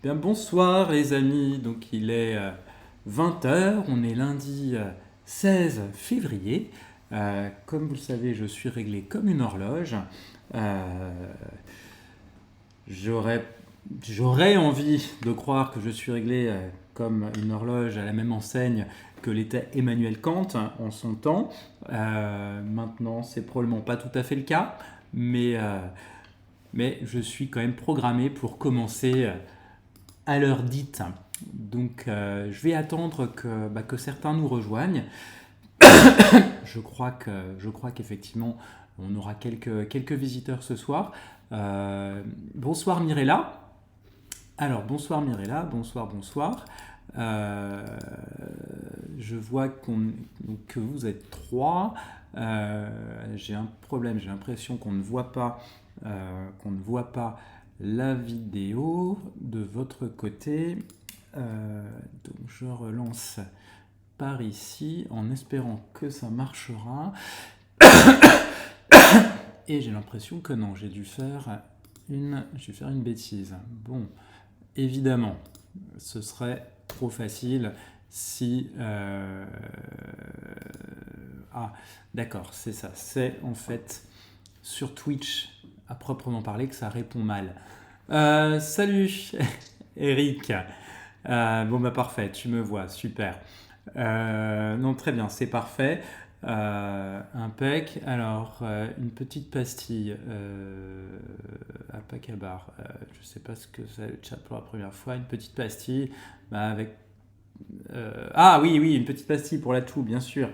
Bien, bonsoir les amis, donc il est 20 heures, on est lundi 16 février. Comme vous le savez, je suis réglé comme une horloge. Euh, j'aurais, j'aurais envie de croire que je suis réglé comme une horloge à la même enseigne que l'était Emmanuel Kant en son temps. Maintenant, c'est probablement pas tout à fait le cas, mais je suis quand même programmé pour commencer à l'heure dite. Donc je vais attendre que certains nous rejoignent. Je crois qu'effectivement on aura quelques visiteurs ce soir. Bonsoir Mirella. Alors bonsoir Mirella, bonsoir. Euh, je vois que vous êtes trois. J'ai un problème, j'ai l'impression qu'on ne voit pas la vidéo de votre côté. Donc je relance par ici en espérant que ça marchera. Et j'ai l'impression que non, j'ai dû faire une bêtise. Bon, évidemment, ce serait trop facile si... Ah, d'accord, c'est ça. C'est en fait sur Twitch, à proprement parler, que ça répond mal. Salut Eric. Bon bah parfait, tu me vois, super. Non, très bien, c'est parfait. Impec. Alors, une petite pastille à Pacabar. Je ne sais pas ce que c'est le chat pour la première fois. Une petite pastille avec... Ah oui, une petite pastille pour la toux, bien sûr.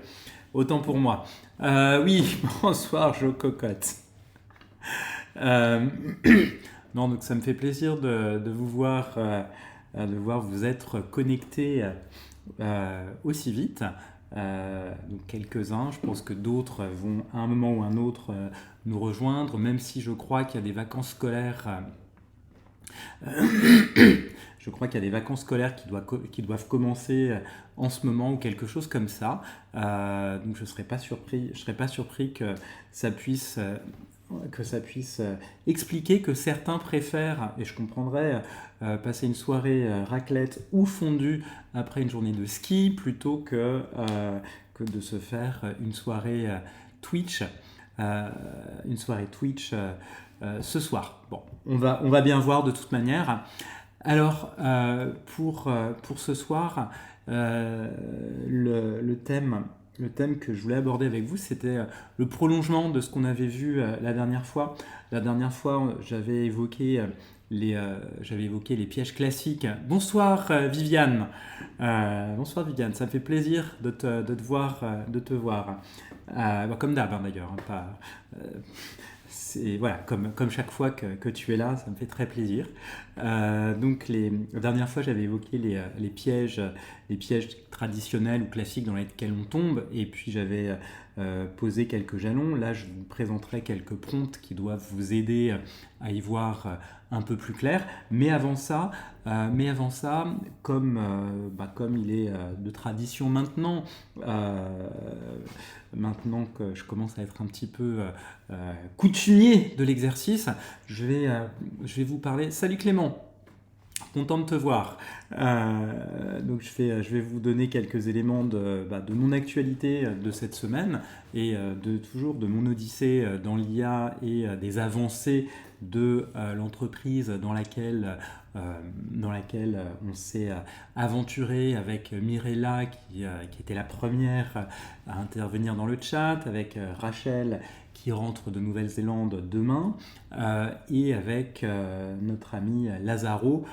Autant pour moi. Oui, bonsoir, je cocotte. Non, donc ça me fait plaisir de vous voir, vous être connectés aussi vite. Donc quelques-uns, je pense que d'autres vont à un moment ou un autre nous rejoindre, même si je crois qu'il y a des vacances scolaires. Je crois qu'il y a des vacances scolaires qui doivent commencer en ce moment ou quelque chose comme ça. Donc je ne serais pas surpris que ça puisse expliquer que certains préfèrent, et je comprendrais, passer une soirée raclette ou fondue après une journée de ski plutôt que de se faire une soirée Twitch, ce soir. Bon, on va bien voir de toute manière. Alors, pour ce soir, le thème que je voulais aborder avec vous, c'était le prolongement de ce qu'on avait vu la dernière fois. La dernière fois, j'avais évoqué les pièges classiques. Bonsoir Viviane. Bonsoir Viviane, ça me fait plaisir de te voir. Comme d'hab d'ailleurs. Voilà, comme chaque fois que tu es là, ça me fait très plaisir. Donc la dernière fois, j'avais évoqué les pièges traditionnels ou classiques dans lesquels on tombe, et puis j'avais posé quelques jalons. Là, je vous présenterai quelques prompts qui doivent vous aider à y voir un peu plus clair. Mais avant ça, comme il est de tradition maintenant, maintenant que je commence à être un petit peu coutumier de l'exercice, je vais vous parler. Salut Clément, content de te voir. Donc je vais vous donner quelques éléments de mon actualité de cette semaine et toujours de mon odyssée dans l'IA et des avancées de l'entreprise dans laquelle on s'est aventuré avec Mirella qui était la première à intervenir dans le chat, avec Rachel qui rentre de Nouvelle-Zélande demain, et avec notre ami Lazaro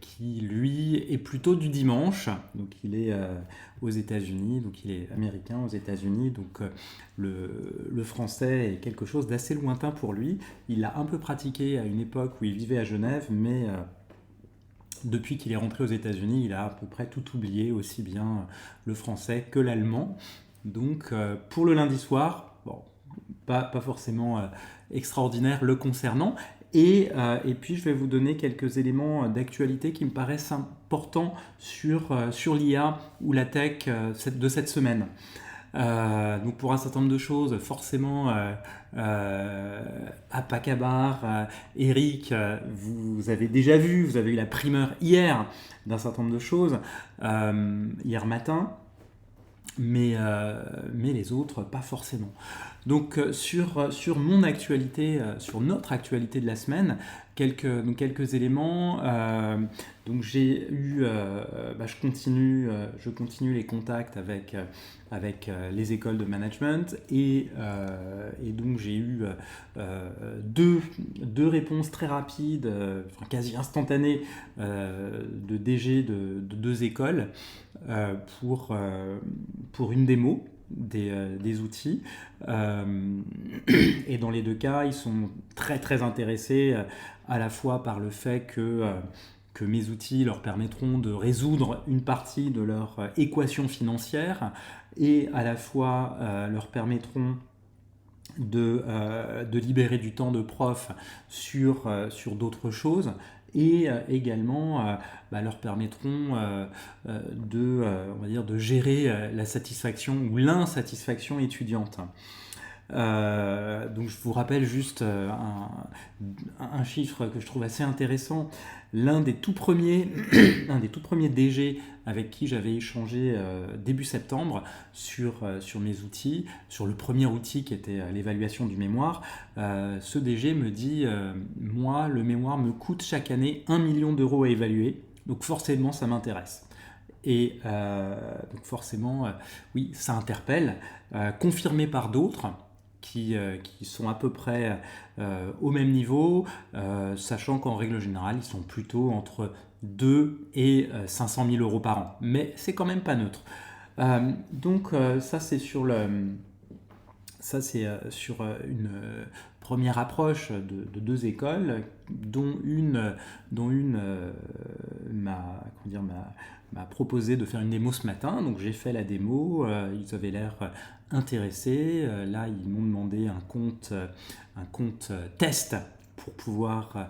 qui lui est plutôt du dimanche, donc il est aux États-Unis, donc il est américain aux États-Unis, donc le français est quelque chose d'assez lointain pour lui. Il l'a un peu pratiqué à une époque où il vivait à Genève, mais depuis qu'il est rentré aux États-Unis, il a à peu près tout oublié, aussi bien le français que l'allemand. Donc pour le lundi soir, bon, pas forcément extraordinaire le concernant. Et puis je vais vous donner quelques éléments d'actualité qui me paraissent importants sur l'IA ou la tech de cette semaine. Donc pour un certain nombre de choses, forcément, à Pacabar, Eric, vous avez déjà vu, vous avez eu la primeur hier d'un certain nombre de choses, hier matin. Mais les autres, pas forcément. Donc sur mon actualité, sur notre actualité de la semaine, quelques éléments. Donc j'ai eu, je continue les contacts avec les écoles de management et donc j'ai eu deux réponses très rapides, quasi instantanées de DG de deux écoles pour une démo des outils. Et dans les deux cas, ils sont très très intéressés à la fois par le fait que mes outils leur permettront de résoudre une partie de leur équation financière et à la fois leur permettront de libérer du temps de prof sur d'autres choses et également leur permettront on va dire, de gérer la satisfaction ou l'insatisfaction étudiante. Donc je vous rappelle juste un chiffre que je trouve assez intéressant. L'un des tout premiers DG avec qui j'avais échangé début septembre sur mes outils, sur le premier outil qui était l'évaluation du mémoire, ce DG me dit moi, le mémoire me coûte chaque année 1 million d'euros à évaluer, donc forcément ça m'intéresse. Et donc forcément, oui, ça interpelle, confirmé par d'autres qui sont à peu près au même niveau, sachant qu'en règle générale, ils sont plutôt entre 2 et 500 000 euros par an. Mais c'est quand même pas neutre. Donc ça, c'est sur une première approche de deux écoles, dont une m'a proposé de faire une démo ce matin. Donc j'ai fait la démo, ils avaient l'air intéressés. Là, ils m'ont demandé un compte test pour pouvoir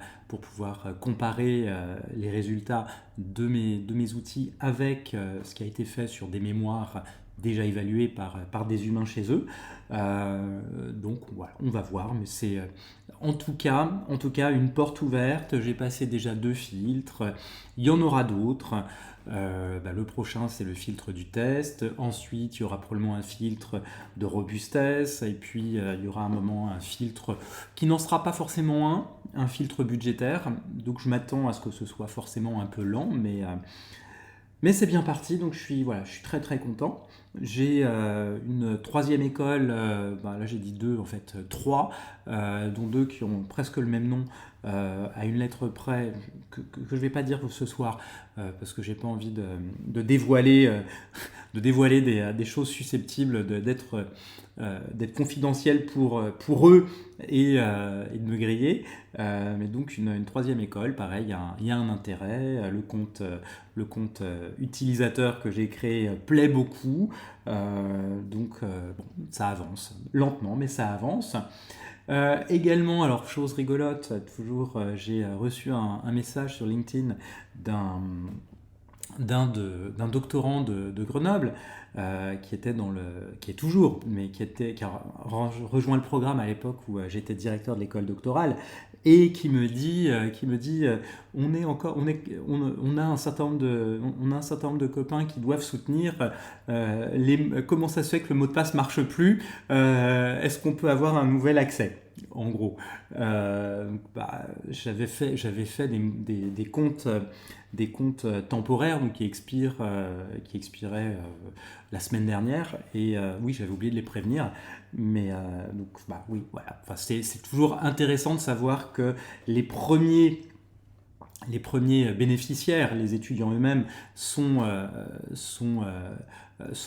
comparer les résultats de mes outils avec ce qui a été fait sur des mémoires déjà évalués par des humains chez eux. Donc voilà, on va voir, mais c'est en tout cas une porte ouverte. J'ai passé déjà 2 filtres, il y en aura d'autres. Le prochain, c'est le filtre du test. Ensuite, il y aura probablement un filtre de robustesse. Et puis, il y aura un moment un filtre qui n'en sera pas forcément un filtre budgétaire. Donc, je m'attends à ce que ce soit forcément un peu lent, mais c'est bien parti. Donc, je suis très très content. J'ai une troisième école, là j'ai dit 2, en fait 3, dont 2 qui ont presque le même nom, à une lettre près, que je ne vais pas dire ce soir, parce que j'ai pas envie de dévoiler des choses susceptibles d'être confidentielles pour eux et de me griller. Mais donc une troisième école, pareil, il y a un intérêt. Le compte utilisateur que j'ai créé plaît beaucoup. Donc ça avance, lentement, mais ça avance. Également, alors chose rigolote, toujours, j'ai reçu un message sur LinkedIn d'un doctorant de Grenoble qui est toujours, mais qui a rejoint le programme à l'époque où j'étais directeur de l'école doctorale et qui me dit on a un certain nombre de copains qui doivent soutenir comment ça se fait que le mot de passe marche plus, est-ce qu'on peut avoir un nouvel accès, en gros. J'avais fait des comptes temporaires, donc qui expiraient la semaine dernière, et oui, j'avais oublié de les prévenir, mais oui, voilà. Enfin, c'est toujours intéressant de savoir que les premiers bénéficiaires, les étudiants eux-mêmes, sont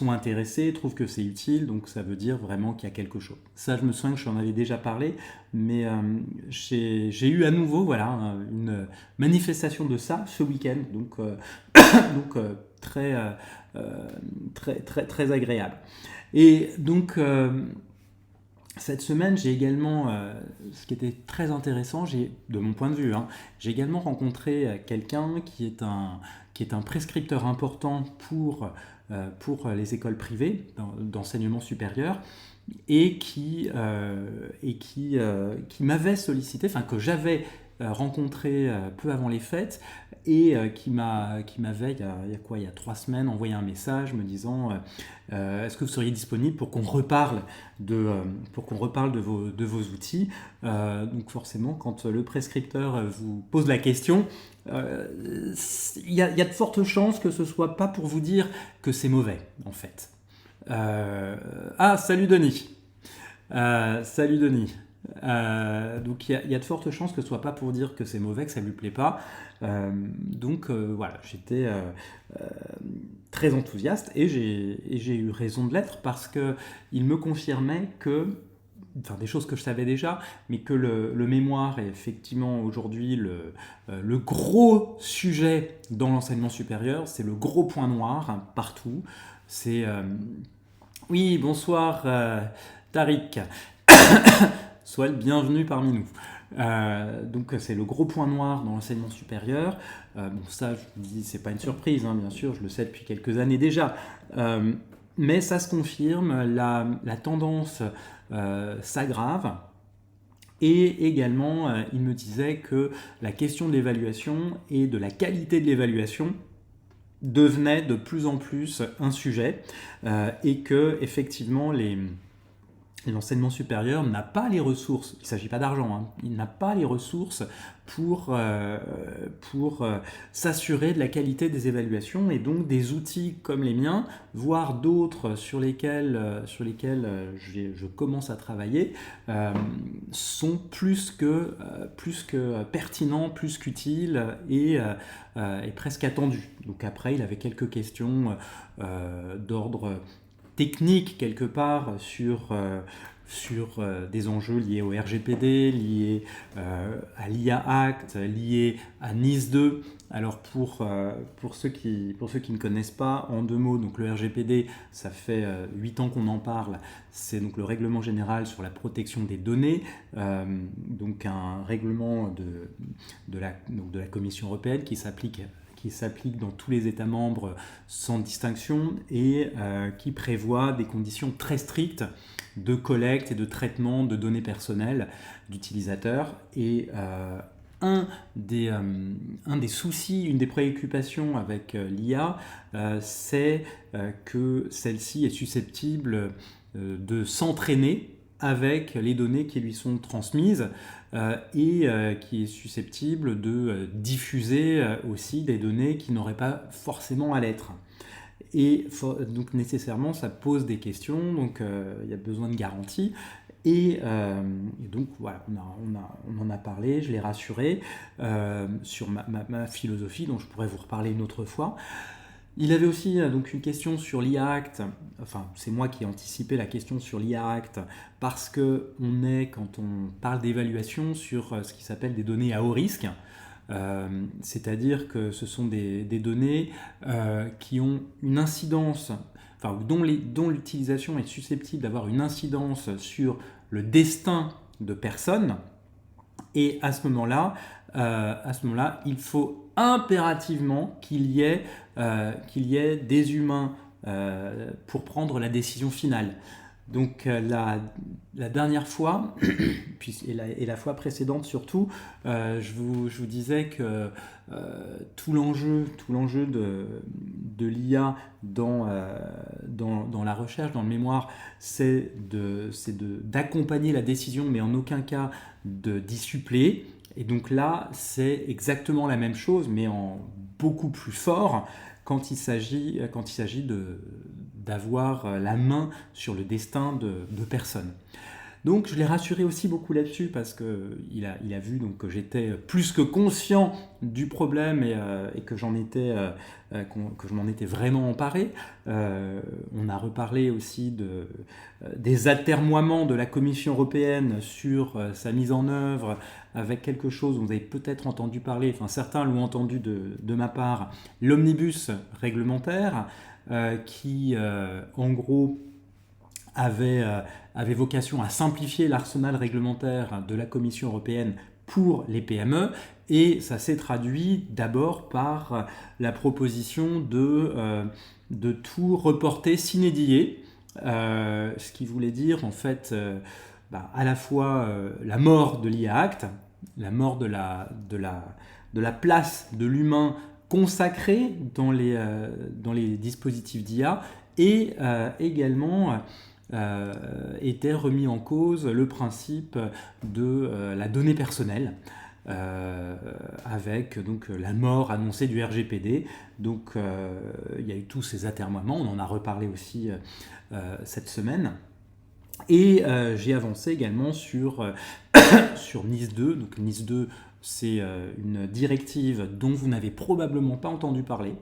intéressés, trouvent que c'est utile, donc ça veut dire vraiment qu'il y a quelque chose. Ça, je me souviens que j'en avais déjà parlé, mais j'ai eu à nouveau une manifestation de ça ce week-end, donc très, très, très, très agréable. Et donc Cette semaine, j'ai également, ce qui était très intéressant, de mon point de vue, hein, j'ai également rencontré quelqu'un qui est un prescripteur important pour les écoles privées d'enseignement supérieur qui m'avait sollicité, enfin que j'avais rencontré peu avant les fêtes et qui m'avait, il y a 3 semaines, envoyé un message me disant est-ce que vous seriez disponible pour qu'on reparle de vos outils. Donc forcément, quand le prescripteur vous pose la question, il y a de fortes chances que ce soit pas pour vous dire que c'est mauvais, en fait. Salut Denis. Salut Denis. Donc il y a de fortes chances que ce soit pas pour dire que c'est mauvais, que ça lui plaît pas. Voilà, j'étais très enthousiaste et j'ai eu raison de l'être parce que il me confirmait enfin des choses que je savais déjà, mais que le mémoire est effectivement aujourd'hui le gros sujet dans l'enseignement supérieur, c'est le gros point noir hein, partout. C'est oui, bonsoir Tariq. Sois le bienvenu parmi nous. Donc c'est le gros point noir dans l'enseignement supérieur. Ça, je vous dis, c'est pas une surprise, hein, bien sûr, je le sais depuis quelques années déjà. Mais ça se confirme, la tendance s'aggrave. Et également, il me disait que la question de l'évaluation et de la qualité de l'évaluation devenait de plus en plus un sujet et que effectivement l'enseignement supérieur n'a pas les ressources, il ne s'agit pas d'argent, hein, il n'a pas les ressources pour s'assurer de la qualité des évaluations et donc des outils comme les miens, voire d'autres sur lesquels je commence à travailler, sont plus que pertinents, plus qu'utiles et presque attendus. Donc après, il avait quelques questions d'ordre technique quelque part sur des enjeux liés au RGPD, liés à l'IA Act, liés à NIS 2. Alors pour ceux qui ne connaissent pas, en 2 mots, donc le RGPD, ça fait 8 ans qu'on en parle, c'est donc le règlement général sur la protection des données, donc un règlement de la Commission européenne qui s'applique dans tous les États membres sans distinction et qui prévoit des conditions très strictes de collecte et de traitement de données personnelles d'utilisateurs. Et un des soucis, une des préoccupations avec l'IA, c'est que celle-ci est susceptible de s'entraîner avec les données qui lui sont transmises et qui est susceptible de diffuser aussi des données qui n'auraient pas forcément à l'être. Et donc nécessairement, ça pose des questions, donc il y a besoin de garanties. Et donc voilà, on en a parlé, je l'ai rassuré sur ma philosophie, dont je pourrais vous reparler une autre fois. Il avait aussi donc une question sur l'IA Act, enfin c'est moi qui ai anticipé la question sur l'IA Act, parce qu'on est, quand on parle d'évaluation, sur ce qui s'appelle des données à haut risque, c'est-à-dire que ce sont des données qui ont une incidence, enfin dont l'utilisation est susceptible d'avoir une incidence sur le destin de personnes, et à ce moment-là, il faut impérativement qu'il y ait des humains pour prendre la décision finale. Donc la dernière fois, et la fois précédente surtout, je vous disais que tout l'enjeu de l'IA dans la recherche, dans le mémoire, c'est d'accompagner la décision, mais en aucun cas d'y suppléer. Et donc là, c'est exactement la même chose, mais en beaucoup plus fort quand il s'agit d'avoir la main sur le destin de personnes. Donc je l'ai rassuré aussi beaucoup là-dessus parce qu'il a vu donc, que j'étais plus que conscient du problème et que je m'en étais vraiment emparé. On a reparlé aussi des atermoiements de la Commission européenne sur sa mise en œuvre avec quelque chose dont vous avez peut-être entendu parler, enfin certains l'ont entendu de ma part, l'omnibus réglementaire qui en gros avait vocation à simplifier l'arsenal réglementaire de la Commission européenne pour les PME, et ça s'est traduit d'abord par la proposition de tout reporter sine die, ce qui voulait dire en fait à la fois la mort de l'IA Act, la mort de la place de l'humain consacrée dans les dispositifs d'IA, et également était remis en cause le principe de la donnée personnelle, avec donc la mort annoncée du RGPD. Donc il y a eu tous ces atermoiements, on en a reparlé aussi cette semaine. Et j'ai avancé également sur NIS2. Donc NIS2, c'est une directive dont vous n'avez probablement pas entendu parler,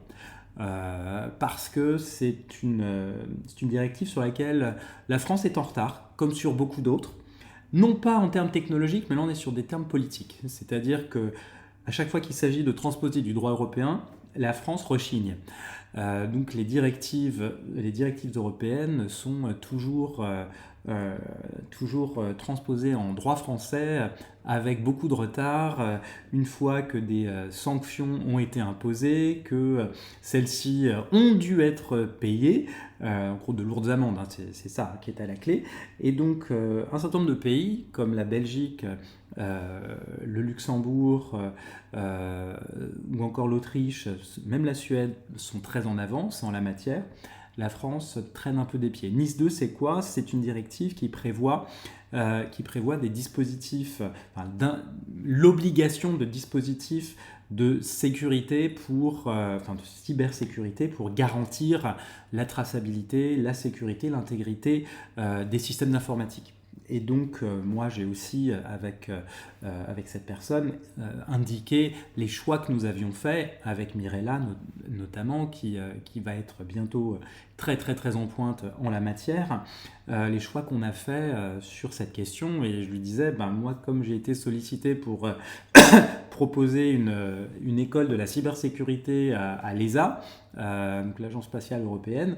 parce que c'est une directive sur laquelle la France est en retard, comme sur beaucoup d'autres. Non pas en termes technologiques, mais là on est sur des termes politiques. C'est-à-dire qu'à chaque fois qu'il s'agit de transposer du droit européen, la France rechigne. Donc les directives européennes sont toujours transposées en droit français avec beaucoup de retard, une fois que des sanctions ont été imposées, que celles-ci ont dû être payées, en gros de lourdes amendes, hein, c'est ça qui est à la clé. Et donc un certain nombre de pays, comme la Belgique, le Luxembourg ou encore l'Autriche, même la Suède, sont très en avance en la matière. La France traîne un peu des pieds. NIS2, c'est quoi? C'est une directive qui prévoit des dispositifs, l'obligation de dispositifs de sécurité de cybersécurité pour garantir la traçabilité, la sécurité, l'intégrité des systèmes d'informatique. Et donc, moi, j'ai aussi, avec cette personne, indiqué les choix que nous avions faits, avec Mirella notamment, qui va être bientôt très, très, très en pointe en la matière, les choix qu'on a faits sur cette question. Et je lui disais, moi, comme j'ai été sollicité pour proposer une école de la cybersécurité à l'ESA, donc l'Agence spatiale européenne,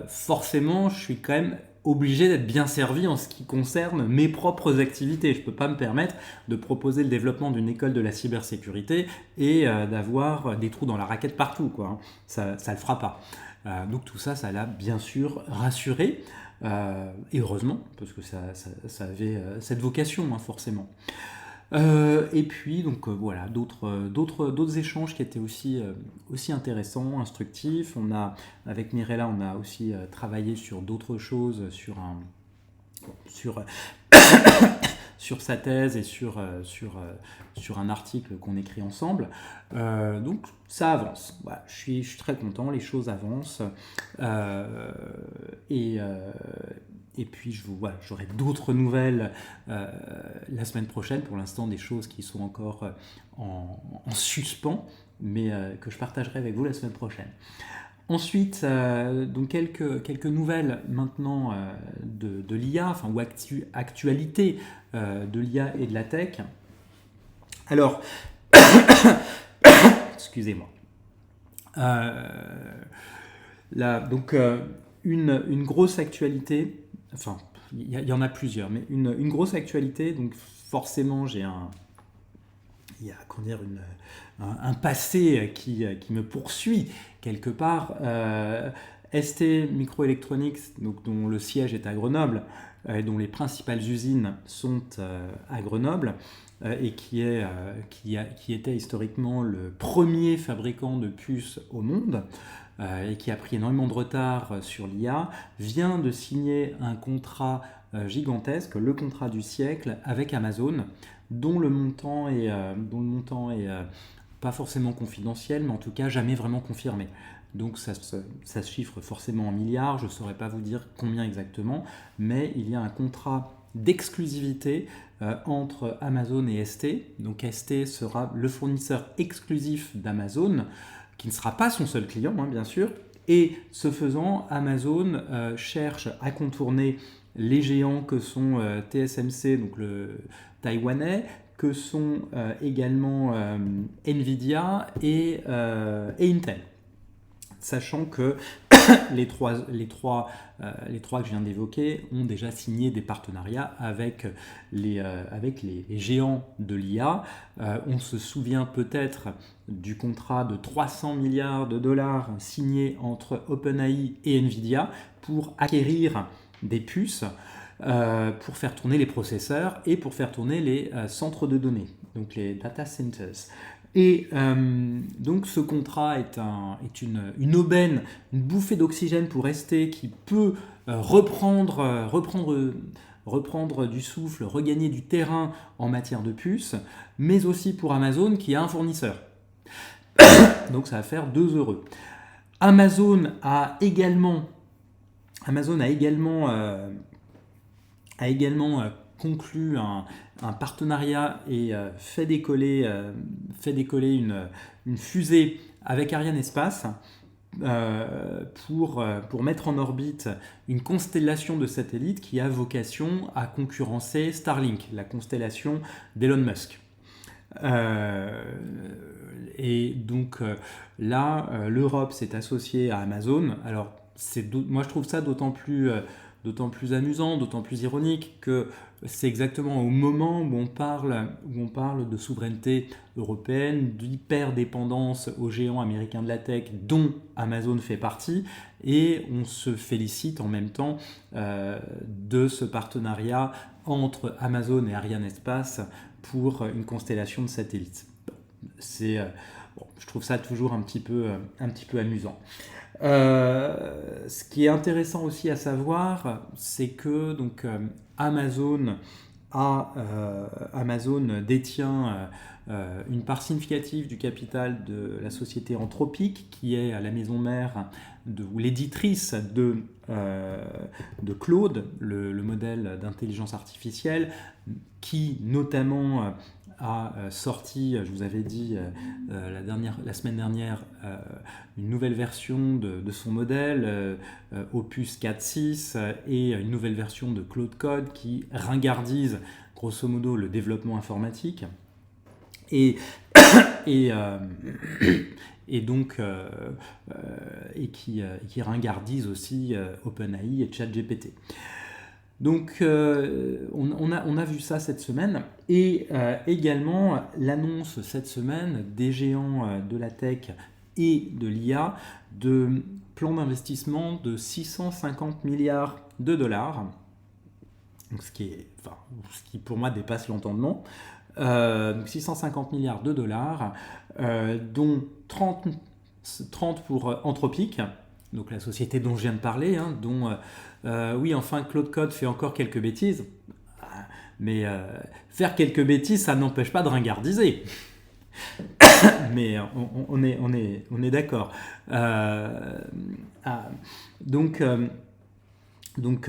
forcément, je suis quand même obligé d'être bien servi en ce qui concerne mes propres activités. Je ne peux pas me permettre de proposer le développement d'une école de la cybersécurité et d'avoir des trous dans la raquette partout, quoi, hein. Ça ne le fera pas. Donc tout ça, ça l'a bien sûr rassuré, et heureusement, parce que ça avait cette vocation, hein, forcément. Et puis donc voilà, d'autres échanges qui étaient aussi intéressants, instructifs. Avec Mirella, on a aussi travaillé sur d'autres choses, sur sa thèse et sur un article qu'on écrit ensemble. Donc ça avance. Voilà, je suis très content, les choses avancent. Et puis j'aurai d'autres nouvelles la semaine prochaine. Pour l'instant, des choses qui sont encore en suspens, mais que je partagerai avec vous la semaine prochaine. Ensuite, donc quelques nouvelles maintenant de l'IA, ou actualité de l'IA et de la tech. Alors, excusez-moi. Donc une grosse actualité. Enfin, il y en a plusieurs, mais une grosse actualité. Donc forcément, il y a un passé qui me poursuit quelque part. ST Microelectronics, donc, dont le siège est à Grenoble, dont les principales usines sont à Grenoble, et qui était historiquement le premier fabricant de puces au monde, et qui a pris énormément de retard sur l'IA, vient de signer un contrat gigantesque, le contrat du siècle avec Amazon, dont le montant est pas forcément confidentiel, mais en tout cas jamais vraiment confirmé. Donc ça se chiffre forcément en milliards, je ne saurais pas vous dire combien exactement, mais il y a un contrat d'exclusivité entre Amazon et ST. Donc ST sera le fournisseur exclusif d'Amazon, qui ne sera pas son seul client, hein, bien sûr. Et ce faisant, Amazon cherche à contourner les géants que sont TSMC, donc le taïwanais, que sont également Nvidia et Intel. Sachant que les trois que je viens d'évoquer ont déjà signé des partenariats avec les géants de l'IA. On se souvient peut-être du contrat de 300 milliards de dollars signé entre OpenAI et Nvidia pour acquérir des puces pour faire tourner les processeurs et pour faire tourner les centres de données, donc les data centers. Et donc ce contrat est une aubaine, une bouffée d'oxygène pour ST qui peut reprendre du souffle, regagner du terrain en matière de puces, mais aussi pour Amazon qui a un fournisseur. Donc ça va faire 2 heureux. Amazon a également conclu un partenariat et fait décoller une fusée avec Ariane Espace pour mettre en orbite une constellation de satellites qui a vocation à concurrencer Starlink, la constellation d'Elon Musk. Et donc là, l'Europe s'est associée à Amazon. Alors, moi je trouve ça d'autant plus amusant, d'autant plus ironique que c'est exactement au moment où on parle de souveraineté européenne, d'hyper-dépendance aux géants américains de la tech dont Amazon fait partie, et on se félicite en même temps de ce partenariat entre Amazon et Ariane Espace pour une constellation de satellites. Je trouve ça toujours un petit peu amusant. Ce qui est intéressant aussi à savoir, c'est que donc, Amazon détient une part significative du capital de la société Anthropic, qui est la maison mère ou l'éditrice de Claude, le modèle d'intelligence artificielle, qui notamment a sorti, je vous avais dit la semaine dernière, une nouvelle version de son modèle, Opus 4.6, et une nouvelle version de Claude Code qui ringardise grosso modo le développement informatique. Et qui ringardise aussi OpenAI et ChatGPT. Donc on a vu ça cette semaine, et également l'annonce cette semaine des géants de la tech et de l'IA de plans d'investissement de 650 milliards de dollars, donc ce qui pour moi dépasse l'entendement. 650 milliards de dollars, dont 30 pour Anthropic, donc la société dont je viens de parler, dont Claude Code fait encore quelques bêtises, mais faire quelques bêtises, ça n'empêche pas de ringardiser. Mais on est d'accord. Donc,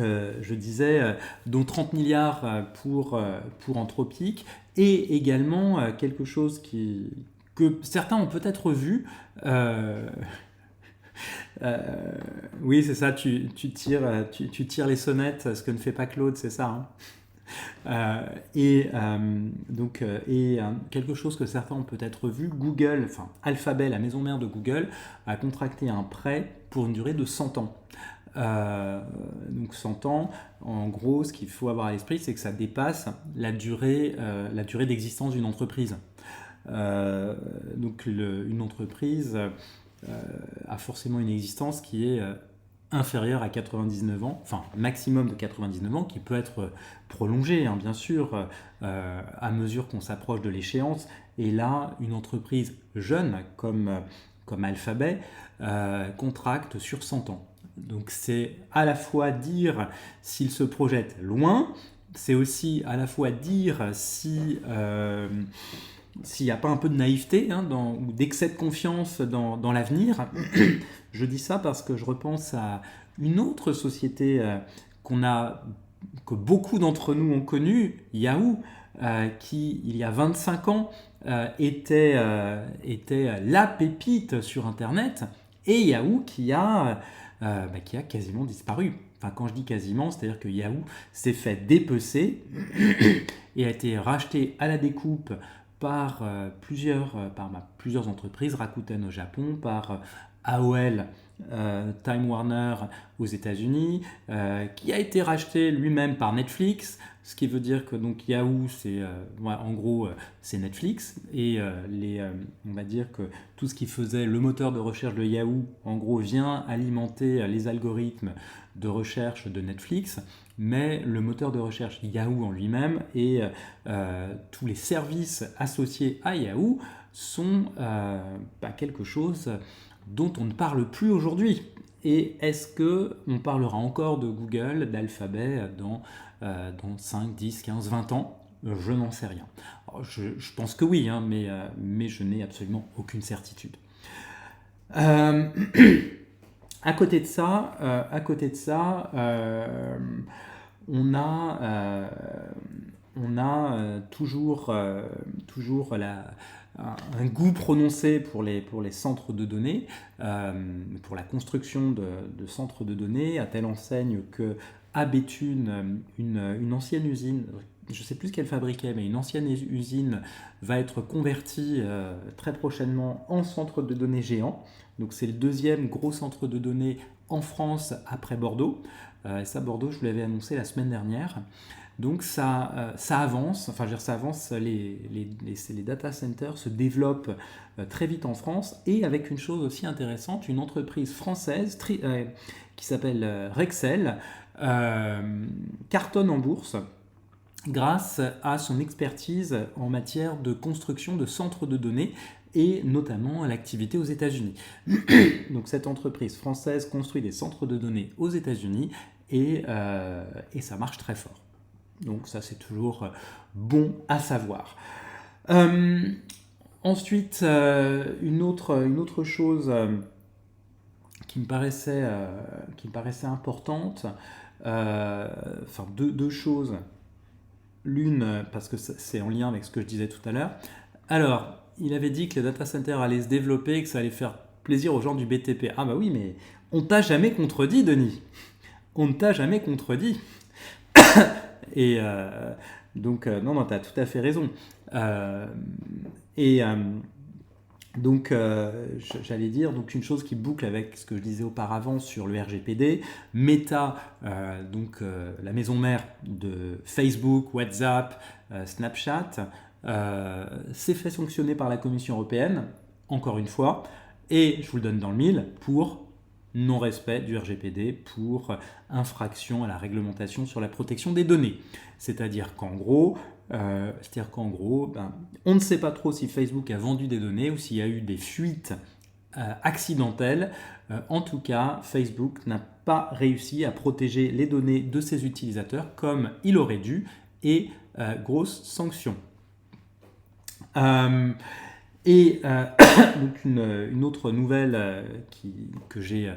je disais, dont 30 milliards pour Anthropic, et également quelque chose que certains ont peut-être vu. Oui, c'est ça, tu tires les sonnettes, ce que ne fait pas Claude, c'est ça. Quelque chose que certains ont peut-être vu, Google, Alphabet, la maison mère de Google, a contracté un prêt pour une durée de 100 ans. Donc 100 ans, en gros, ce qu'il faut avoir à l'esprit, c'est que ça dépasse la durée d'existence d'une entreprise. Donc une entreprise a forcément une existence qui est inférieure à 99 ans, enfin maximum de 99 ans, qui peut être prolongée, bien sûr, à mesure qu'on s'approche de l'échéance. Et là, une entreprise jeune comme Alphabet contracte sur 100 ans. Donc c'est à la fois dire s'il se projette loin, c'est aussi à la fois dire s'il n'y a pas un peu de naïveté ou d'excès de confiance dans l'avenir. Je dis ça parce que je repense à une autre société que beaucoup d'entre nous ont connue, Yahoo, qui il y a 25 ans était la pépite sur Internet, et Yahoo qui a quasiment disparu. Enfin, quand je dis quasiment, c'est-à-dire que Yahoo s'est fait dépecer et a été racheté à la découpe par plusieurs entreprises, Rakuten au Japon, par AOL, Time Warner aux États-Unis, qui a été racheté lui-même par Netflix, ce qui veut dire que donc Yahoo, en gros, c'est Netflix, et on va dire que tout ce qui faisait le moteur de recherche de Yahoo, en gros, vient alimenter les algorithmes de recherche de Netflix, mais le moteur de recherche Yahoo en lui-même et tous les services associés à Yahoo sont quelque chose dont on ne parle plus aujourd'hui. Et est-ce qu'on parlera encore de Google, d'Alphabet dans 5, 10, 15, 20 ans? Je n'en sais rien. Alors, je pense que oui, hein, mais je n'ai absolument aucune certitude. À côté de ça, on a toujours un goût prononcé pour les centres de données, pour la construction de centres de données, à telle enseigne que à Béthune, une ancienne usine, je ne sais plus ce qu'elle fabriquait, mais une ancienne usine va être convertie très prochainement en centre de données géant. Donc c'est le deuxième gros centre de données en France après Bordeaux. Bordeaux, je vous l'avais annoncé la semaine dernière. Donc ça avance, les data centers se développent très vite en France, et avec une chose aussi intéressante, une entreprise française qui s'appelle Rexel cartonne en bourse grâce à son expertise en matière de construction de centres de données et notamment à l'activité aux États-Unis. Donc cette entreprise française construit des centres de données aux États-Unis et ça marche très fort. Donc ça, c'est toujours bon à savoir. Ensuite, une autre chose qui me paraissait importante, deux choses. L'une, parce que c'est en lien avec ce que je disais tout à l'heure. Alors, il avait dit que les data centers allaient se développer et que ça allait faire plaisir aux gens du BTP. Ah bah oui, mais on t'a jamais contredit, Denis. On ne t'a jamais contredit. Et donc, non, tu as tout à fait raison. Donc, j'allais dire donc une chose qui boucle avec ce que je disais auparavant sur le RGPD. Meta, la maison mère de Facebook, WhatsApp, Snapchat, s'est fait sanctionner par la Commission européenne, encore une fois, et je vous le donne dans le mille, pour non-respect du RGPD, pour infraction à la réglementation sur la protection des données. C'est-à-dire qu'en gros, on ne sait pas trop si Facebook a vendu des données ou s'il y a eu des fuites accidentelles. En tout cas, Facebook n'a pas réussi à protéger les données de ses utilisateurs comme il aurait dû, et grosse sanction. Donc une autre nouvelle que j'ai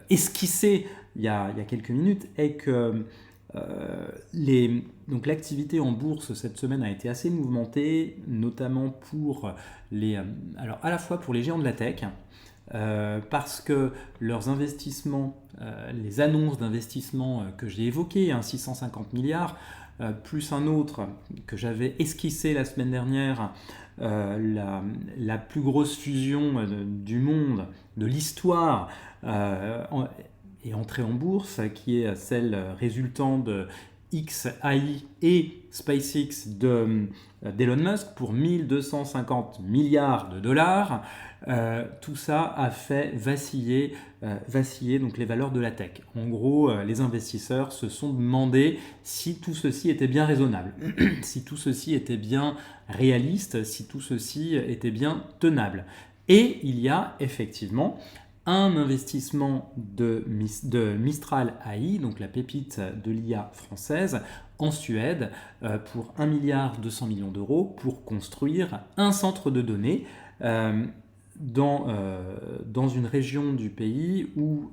esquissée il y a quelques minutes est que donc l'activité en bourse cette semaine a été assez mouvementée, notamment pour alors à la fois pour les géants de la tech, parce que leurs investissements, les annonces d'investissement que j'ai évoquées, 650 milliards, plus un autre que j'avais esquissé la semaine dernière, la plus grosse fusion du monde, de l'histoire, est entrée en bourse, qui est celle résultant de XAI et SpaceX d'Elon Musk pour 1250 milliards de dollars. Tout ça a fait vaciller donc les valeurs de la tech. En gros, les investisseurs se sont demandé si tout ceci était bien raisonnable, si tout ceci était bien réaliste, si tout ceci était bien tenable. Et il y a effectivement un investissement de Mistral AI, donc la pépite de l'IA française, en Suède, pour 1,2 milliard d'euros pour construire un centre de données dans une région du pays où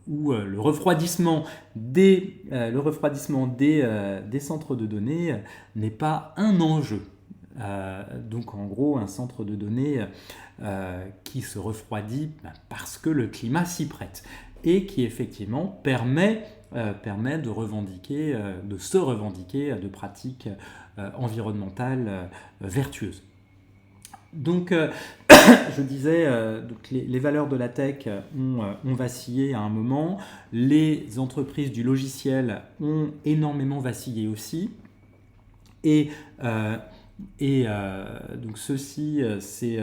le refroidissement des centres de données n'est pas un enjeu. Donc en gros, un centre de données qui se refroidit parce que le climat s'y prête, et qui effectivement permet de se revendiquer de pratiques environnementales vertueuses. Donc je disais, donc les valeurs de la tech ont vacillé à un moment, les entreprises du logiciel ont énormément vacillé aussi, et, donc ceci c'est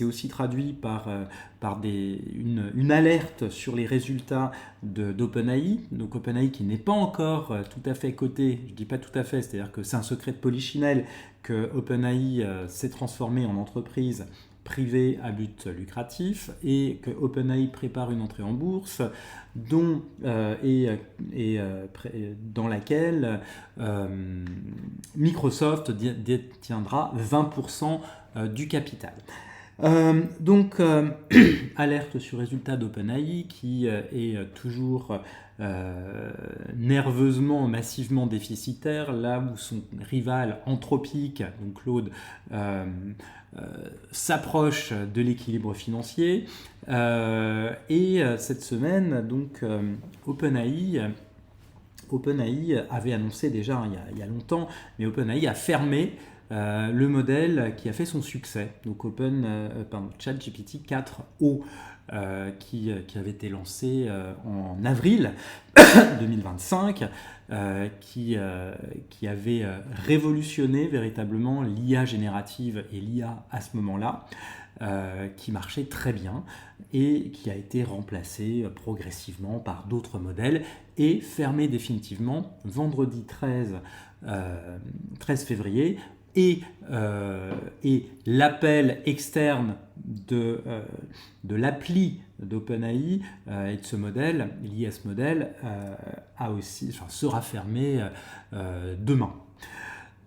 aussi traduit par une alerte sur les résultats d'OpenAI. Donc OpenAI qui n'est pas encore tout à fait coté, je ne dis pas tout à fait, c'est-à-dire que c'est un secret de polichinelle que OpenAI s'est transformé en entreprise privée à but lucratif et que OpenAI prépare une entrée en bourse dans laquelle Microsoft détiendra 20% du capital. Alerte sur résultat d'OpenAI qui est toujours nerveusement, massivement déficitaire, là où son rival Anthropic, donc Claude, s'approche de l'équilibre financier. Cette semaine, donc, OpenAI avait annoncé déjà il y a longtemps, mais OpenAI a fermé le modèle qui a fait son succès, donc ChatGPT 4o, qui avait été lancé en avril 2025, qui avait révolutionné véritablement l'IA générative et l'IA à ce moment-là, qui marchait très bien et qui a été remplacé progressivement par d'autres modèles et fermé définitivement vendredi 13 février. Et l'appel externe de l'appli d'OpenAI et de ce modèle, lié à ce modèle, sera fermé demain.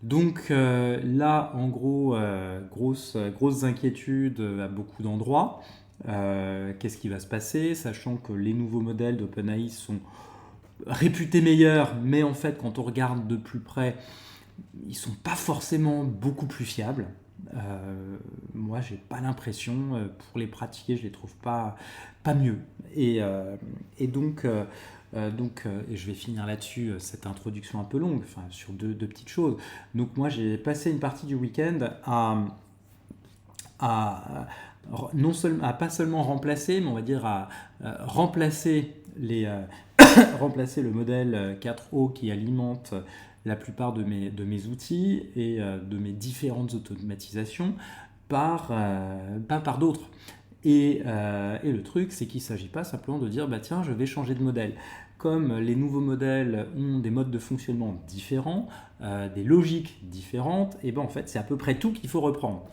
Donc là, en gros, grosses inquiétudes à beaucoup d'endroits. Qu'est-ce qui va se passer, sachant que les nouveaux modèles d'OpenAI sont réputés meilleurs, mais en fait, quand on regarde de plus près, ils sont pas forcément beaucoup plus fiables. Moi, j'ai pas l'impression, pour les pratiquer, je les trouve pas mieux. Et donc, je vais finir là-dessus cette introduction un peu longue, sur deux petites choses. Donc moi, j'ai passé une partie du week-end à pas seulement remplacer, mais on va dire à remplacer remplacer le modèle 4o qui alimente la plupart de mes outils et de mes différentes automatisations par d'autres. Et le truc, c'est qu'il ne s'agit pas simplement de dire tiens, je vais changer de modèle. Comme les nouveaux modèles ont des modes de fonctionnement différents, des logiques différentes, et en fait, c'est à peu près tout qu'il faut reprendre.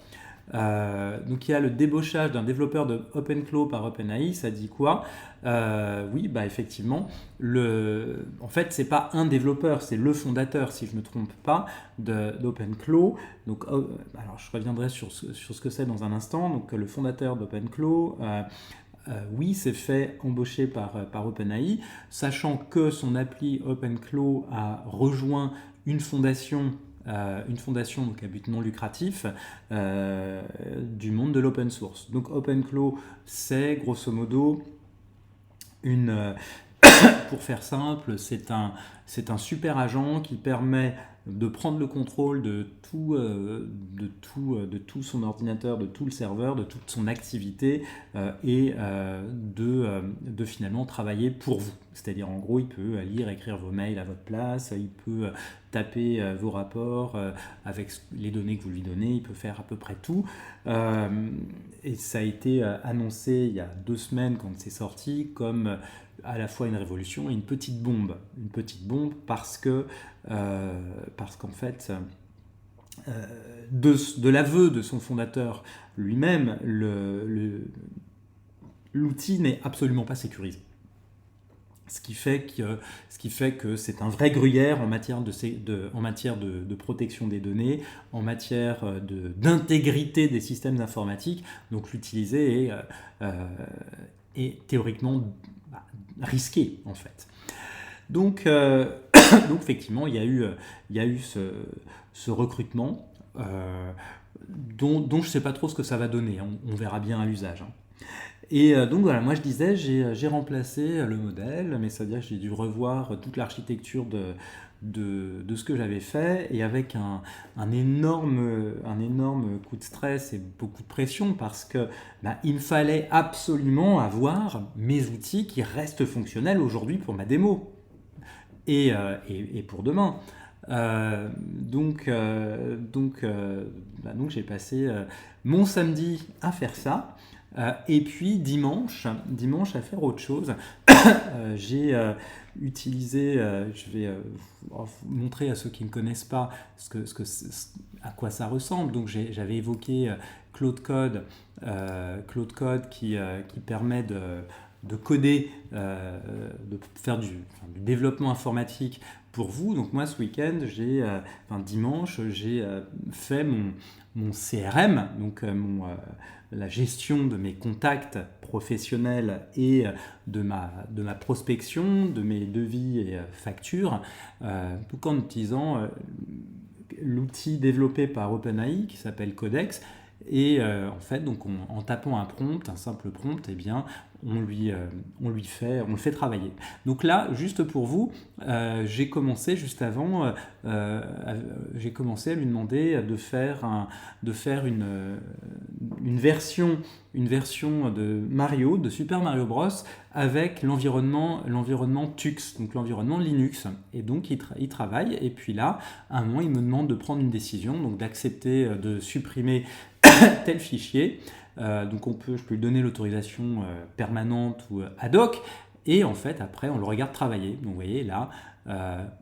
Donc il y a le débauchage d'un développeur de OpenClaw par OpenAI, ça dit quoi? Oui, effectivement, en fait c'est pas un développeur, c'est le fondateur, si je ne me trompe pas, d'OpenClaw. Donc, alors je reviendrai sur ce que c'est dans un instant. Donc le fondateur d'OpenClaw, oui, s'est fait embaucher par OpenAI, sachant que son appli OpenClaw a rejoint une fondation donc à but non lucratif du monde de l'open source. Donc OpenClaw, c'est grosso modo pour faire simple, c'est un super agent qui permet de prendre le contrôle de tout son ordinateur, de tout le serveur, de toute son activité et de finalement travailler pour vous. C'est-à-dire en gros, il peut lire, écrire vos mails à votre place, il peut taper vos rapports avec les données que vous lui donnez, il peut faire à peu près tout. Et ça a été annoncé il y a 2 semaines quand c'est sorti comme à la fois une révolution et une petite bombe. Une petite bombe parce qu'en fait, de l'aveu de son fondateur lui-même, l'outil n'est absolument pas sécurisé. Ce qui fait que c'est un vrai gruyère en matière de protection des données, en matière d'intégrité des systèmes informatiques. Donc l'utiliser est théoriquement risqué en fait. Donc effectivement, il y a eu ce recrutement dont je ne sais pas trop ce que ça va donner. On verra bien à l'usage. Et donc voilà, moi je disais, j'ai remplacé le modèle, mais ça veut dire que j'ai dû revoir toute l'architecture de ce que j'avais fait, et avec un énorme coup de stress et beaucoup de pression, parce que il me fallait absolument avoir mes outils qui restent fonctionnels aujourd'hui pour ma démo et pour demain. Donc j'ai passé mon samedi à faire ça. Et puis dimanche à faire autre chose. J'ai utilisé, je vais vous montrer à ceux qui ne connaissent pas à quoi ça ressemble. Donc j'avais évoqué Claude Code, qui permet de coder, de faire du développement informatique pour vous. Donc moi ce week-end, dimanche, j'ai fait mon CRM, donc la gestion de mes contacts professionnels et de ma prospection, de mes devis et factures, tout en utilisant l'outil développé par OpenAI qui s'appelle Codex. Et en fait, donc en tapant un simple prompt, eh bien, on le fait travailler. Donc là, juste pour vous, j'ai commencé juste avant, j'ai commencé à lui demander de faire une version de Mario, de Super Mario Bros, avec l'environnement Tux, donc l'environnement Linux. Et donc il travaille, et puis là, à un moment, il me demande de prendre une décision, donc d'accepter de supprimer tel fichier. Donc je peux lui donner l'autorisation permanente ou ad hoc, et en fait après on le regarde travailler. Donc vous voyez là,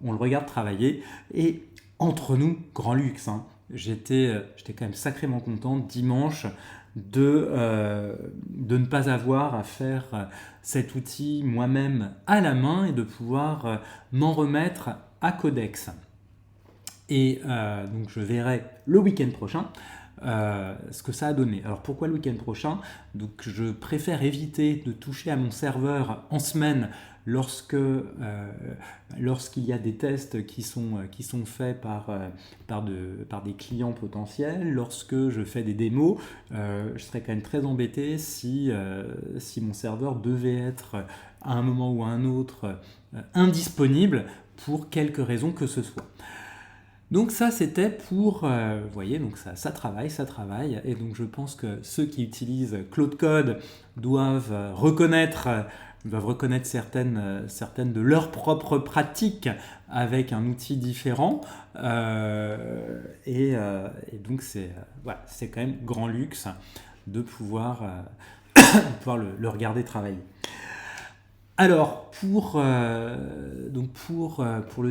on le regarde travailler, et entre nous, grand luxe, hein, j'étais quand même sacrément content dimanche de ne pas avoir à faire cet outil moi-même à la main, et de pouvoir m'en remettre à Codex. Et donc je verrai le week-end prochain ce que ça a donné. Alors pourquoi le week-end prochain? Donc je préfère éviter de toucher à mon serveur en semaine lorsqu'il y a des tests qui sont faits par des clients potentiels. Lorsque je fais des démos, je serais quand même très embêté si mon serveur devait être à un moment ou à un autre indisponible pour quelque raison que ce soit. Donc ça, c'était pour, vous voyez, donc ça travaille, et donc je pense que ceux qui utilisent Claude Code doivent reconnaître certaines de leurs propres pratiques avec un outil différent, et donc c'est quand même grand luxe de pouvoir le regarder travailler. Alors pour le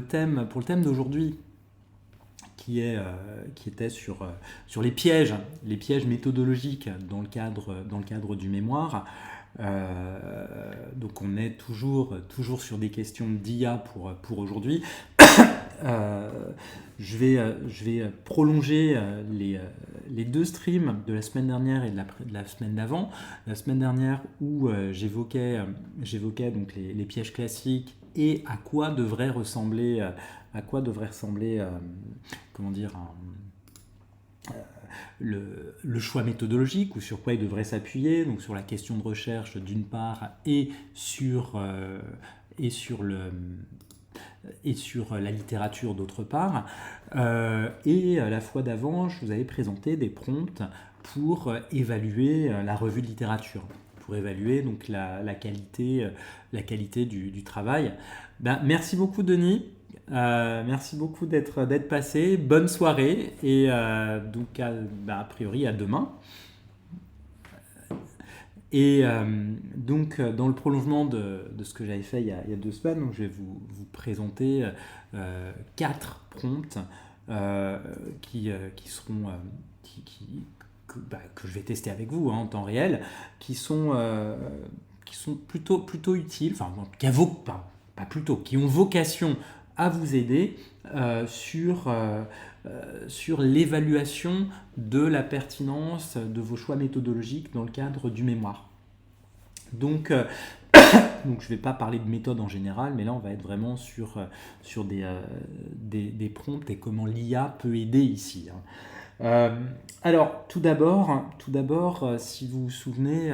thème d'aujourd'hui, qui était sur les pièges méthodologiques dans le cadre du mémoire. Donc on est toujours sur des questions d'IA pour aujourd'hui. Je vais prolonger les deux streams de la semaine dernière et de la semaine d'avant. La semaine dernière où j'évoquais donc les pièges classiques, et à quoi devrait ressembler comment dire, le choix méthodologique, ou sur quoi il devrait s'appuyer, donc sur la question de recherche d'une part, et sur la littérature d'autre part. Et la fois d'avant, je vous avais présenté des prompts pour évaluer la revue de littérature, pour évaluer donc la qualité du travail. Merci beaucoup Denis, merci beaucoup d'être passé, bonne soirée, et donc a priori à demain. Et donc dans le prolongement de ce que j'avais fait il y a 2 semaines, donc je vais vous présenter 4 prompts qui seront que je vais tester avec vous en temps réel, qui sont plutôt utiles, qui ont vocation à vous aider sur l'évaluation de la pertinence de vos choix méthodologiques dans le cadre du mémoire. Donc je ne vais pas parler de méthode en général, mais là on va être vraiment sur des prompts et comment l'IA peut aider ici. Alors tout d'abord, si vous vous souvenez,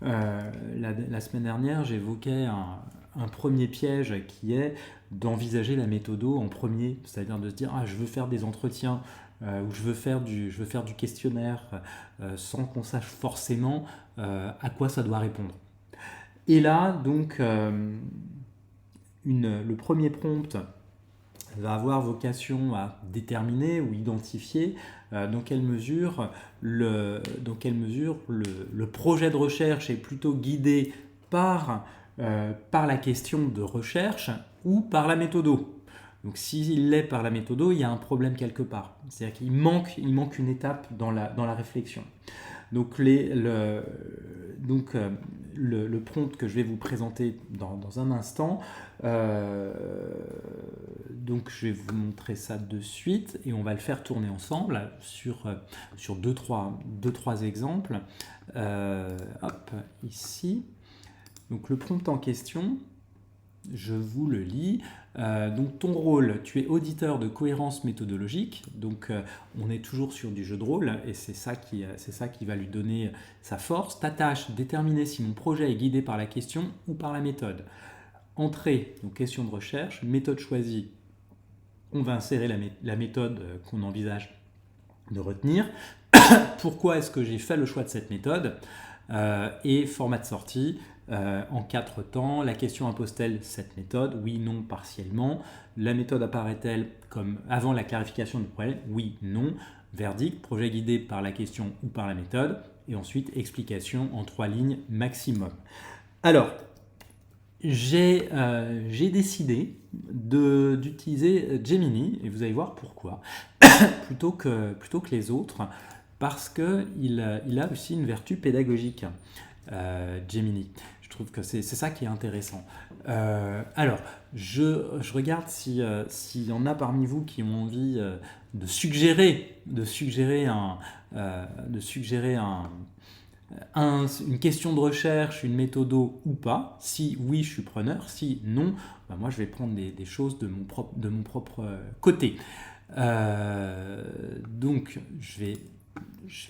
La semaine dernière, j'évoquais un premier piège qui est d'envisager la méthodo en premier, c'est-à-dire de se dire je veux faire des entretiens ou je veux faire du questionnaire sans qu'on sache forcément à quoi ça doit répondre. Et là, donc, le premier prompt va avoir vocation à déterminer ou identifier dans quelle mesure le projet de recherche est plutôt guidé par la question de recherche ou par la méthodo. Donc s'il l'est par la méthodo, il y a un problème quelque part. C'est-à-dire qu'il manque une étape dans la réflexion. Donc le prompt que je vais vous présenter dans un instant, donc je vais vous montrer ça de suite et on va le faire tourner ensemble sur 2-3 exemples. Hop, ici. Donc le prompt en question, je vous le lis. Donc ton rôle, tu es auditeur de cohérence méthodologique, donc on est toujours sur du jeu de rôle et c'est ça qui va lui donner sa force. Ta tâche, déterminer si mon projet est guidé par la question ou par la méthode. Entrée, donc question de recherche, méthode choisie, on va insérer la méthode qu'on envisage de retenir. Pourquoi est-ce que j'ai fait le choix de cette méthode et format de sortie. En 4 temps, la question impose-t-elle cette méthode? Oui, non, partiellement. La méthode apparaît-elle comme avant la clarification du problème? Oui, non. Verdict, projet guidé par la question ou par la méthode. Et ensuite, explication en 3 lignes maximum. Alors, j'ai décidé d'utiliser Gemini, et vous allez voir pourquoi, plutôt que les autres, parce qu'il a aussi une vertu pédagogique, Gemini. Je trouve que c'est ça qui est intéressant. Alors, je regarde s'il y en a parmi vous qui ont envie de suggérer une question de recherche, une méthodo ou pas. Si oui, je suis preneur. Si non, moi je vais prendre des choses de mon propre côté. Donc, je vais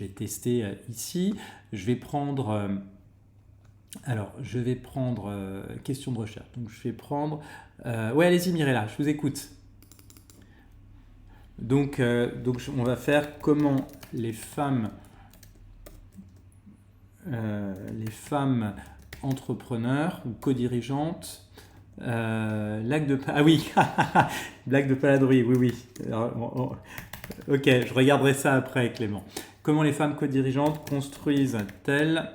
tester ici. Je vais prendre... question de recherche. Donc, je vais prendre... ouais, allez-y, Mirella, je vous écoute. Donc, on va faire comment les femmes entrepreneurs ou co-dirigeantes... blague de paladrouille, oui. Alors, ok, je regarderai ça après, Clément. Comment les femmes co-dirigeantes construisent-elles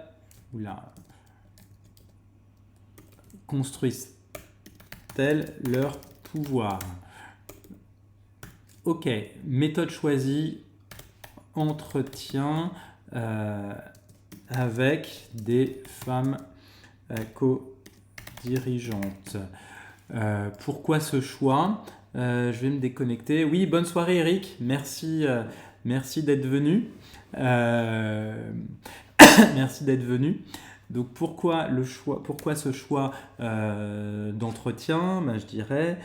leur pouvoir? Ok, méthode choisie, entretien avec des femmes co-dirigeantes. Pourquoi ce choix? Je vais me déconnecter. Oui, bonne soirée Eric, merci d'être venu. Merci d'être venu. Donc pourquoi ce choix d'entretien? Je dirais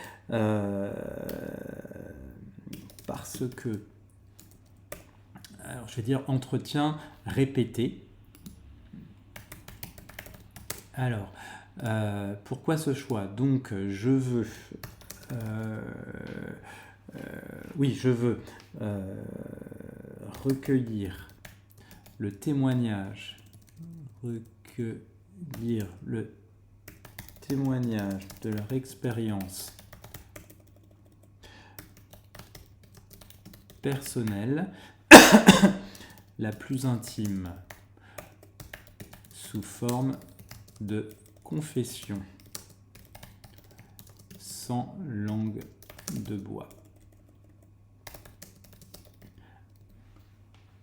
parce que, alors je vais dire entretien répété. Alors, pourquoi ce choix? Donc je veux recueillir le témoignage de leur expérience personnelle la plus intime sous forme de confession sans langue de bois.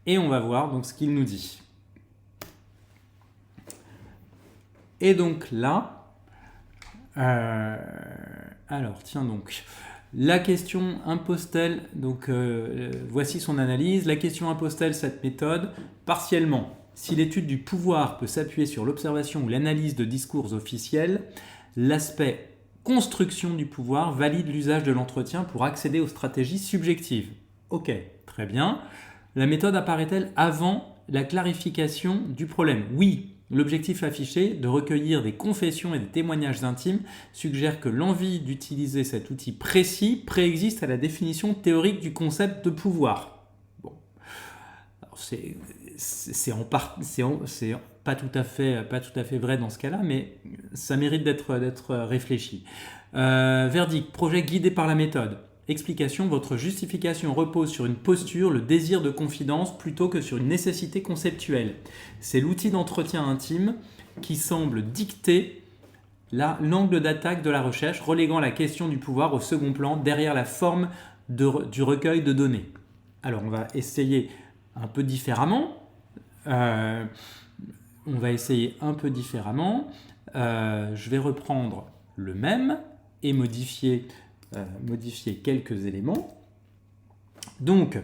Et on va voir donc ce qu'il nous dit. Et donc là, alors tiens donc, la question impose-t-elle, donc voici son analyse, la question impose-t-elle cette méthode? Partiellement. Si l'étude du pouvoir peut s'appuyer sur l'observation ou l'analyse de discours officiels, l'aspect construction du pouvoir valide l'usage de l'entretien pour accéder aux stratégies subjectives. Ok, très bien. La méthode apparaît-elle avant la clarification du problème? Oui, L'objectif affiché de recueillir des confessions et des témoignages intimes suggère que l'envie d'utiliser cet outil précis préexiste à la définition théorique du concept de pouvoir. Bon, alors c'est pas tout à fait vrai dans ce cas-là, mais ça mérite d'être réfléchi. Verdict, projet guidé par la méthode. Explication, votre justification repose sur une posture, le désir de confidence, plutôt que sur une nécessité conceptuelle. C'est l'outil d'entretien intime qui semble dicter l'angle d'attaque de la recherche, reléguant la question du pouvoir au second plan derrière la forme du recueil de données. Alors on va essayer un peu différemment. Je vais reprendre le même et modifier quelques éléments. Donc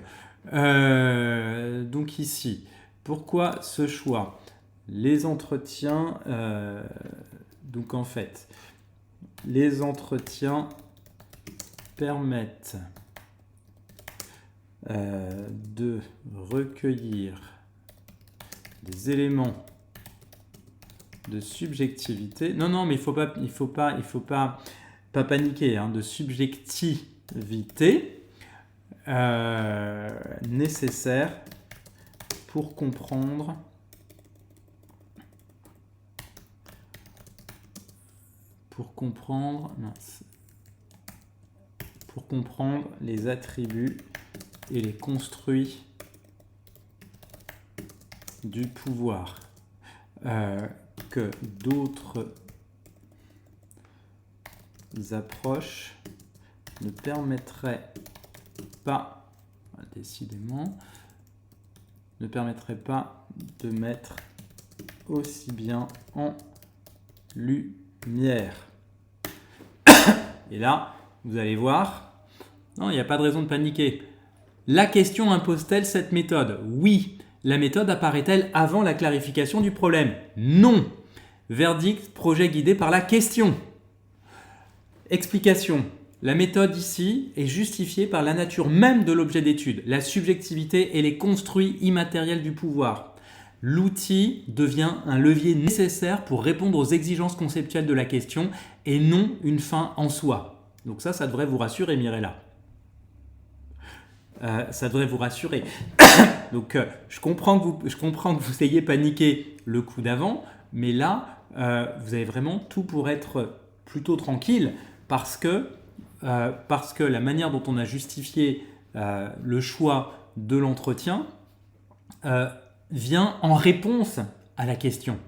ici, pourquoi ce choix? Les entretiens, donc en fait, les entretiens permettent de recueillir des éléments de subjectivité. Non, mais il faut pas paniquer, hein, de subjectivité nécessaire pour comprendre les attributs et les construits du pouvoir que d'autres approches ne permettraient pas, décidément, ne permettraient pas de mettre aussi bien en lumière. Et là, vous allez voir, non, il n'y a pas de raison de paniquer. La question impose-t-elle cette méthode? Oui. La méthode apparaît-elle avant la clarification du problème? Non. Verdict, projet guidé par la question. Explication. La méthode ici est justifiée par la nature même de l'objet d'étude, la subjectivité et les construits immatériels du pouvoir. L'outil devient un levier nécessaire pour répondre aux exigences conceptuelles de la question et non une fin en soi. Donc ça devrait vous rassurer, Mirella. Ça devrait vous rassurer. Donc je comprends que vous ayez paniqué le coup d'avant, mais là, vous avez vraiment tout pour être plutôt tranquille parce que la manière dont on a justifié le choix de l'entretien vient en réponse à la question.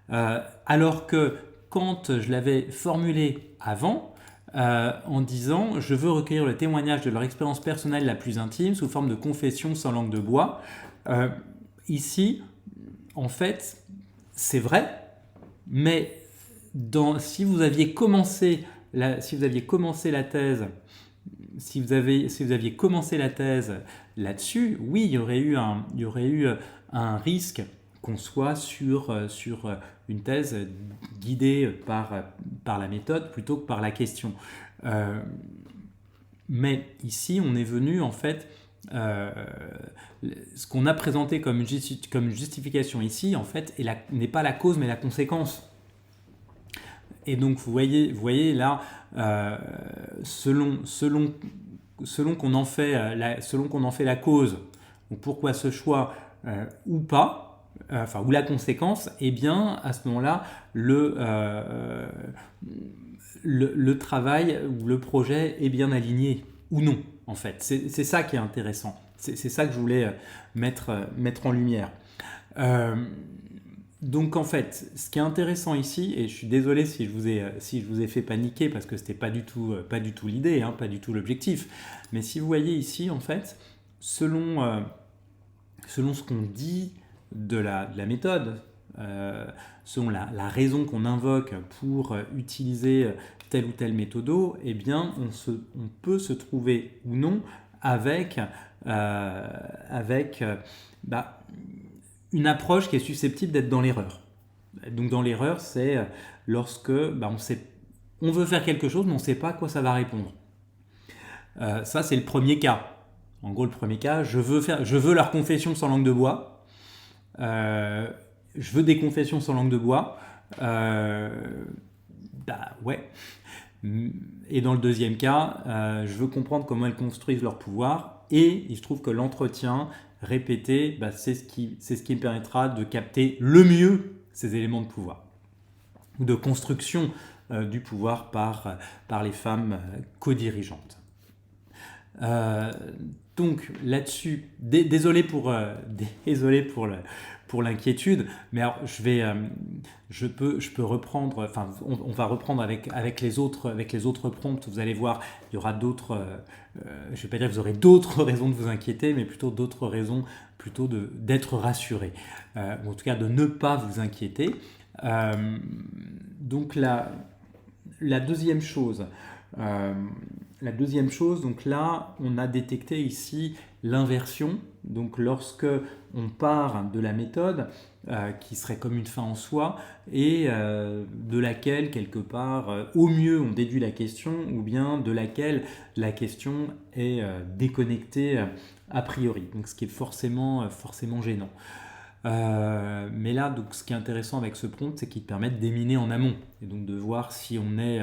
Alors que quand je l'avais formulé avant, en disant « Je veux recueillir le témoignage de leur expérience personnelle la plus intime sous forme de confession sans langue de bois », ici, en fait, c'est vrai, mais si vous aviez commencé la thèse là-dessus, oui, il y aurait eu un risque qu'on soit sur une thèse guidée par la méthode plutôt que par la question. Mais ici, on est venu en fait, ce qu'on a présenté comme une justification ici, en fait, n'est pas la cause mais la conséquence. Et donc vous voyez là, selon qu'on en fait la cause, ou pourquoi ce choix ou pas, ou la conséquence, eh bien à ce moment-là, le travail ou le projet est bien aligné ou non, en fait. C'est ça qui est intéressant. C'est ça que je voulais mettre en lumière. Donc en fait, ce qui est intéressant ici, et je suis désolé si je vous ai fait paniquer parce que c'était pas du tout l'idée, hein, pas du tout l'objectif, mais si vous voyez ici, en fait, selon ce qu'on dit de la méthode, selon la raison qu'on invoque pour utiliser telle ou telle méthodo, eh bien on peut se trouver ou non avec une approche qui est susceptible d'être dans l'erreur. Donc dans l'erreur, c'est lorsque on veut faire quelque chose, mais on ne sait pas à quoi ça va répondre. Ça, c'est le premier cas. En gros, le premier cas, je veux leur confession sans langue de bois. je veux des confessions sans langue de bois. Ouais. Et dans le deuxième cas, je veux comprendre comment elles construisent leur pouvoir. Et il se trouve que l'entretien répété, c'est ce qui me permettra de capter le mieux ces éléments de pouvoir ou de construction du pouvoir par les femmes co-dirigeantes. Donc là-dessus, désolé pour l'inquiétude, mais alors je peux reprendre, enfin on va reprendre avec les autres prompts. Vous allez voir, il y aura d'autres, je vais pas dire que vous aurez d'autres raisons de vous inquiéter, mais plutôt d'autres raisons d'être rassuré, ou en tout cas de ne pas vous inquiéter. Donc la deuxième chose, donc là, on a détecté ici l'inversion. Donc lorsque on part de la méthode qui serait comme une fin en soi et de laquelle, quelque part, au mieux, on déduit la question ou bien de laquelle la question est déconnectée a priori. Donc ce qui est forcément gênant. Mais là, donc, ce qui est intéressant avec ce prompt, c'est qu'il permet de déminer en amont et donc de voir si on est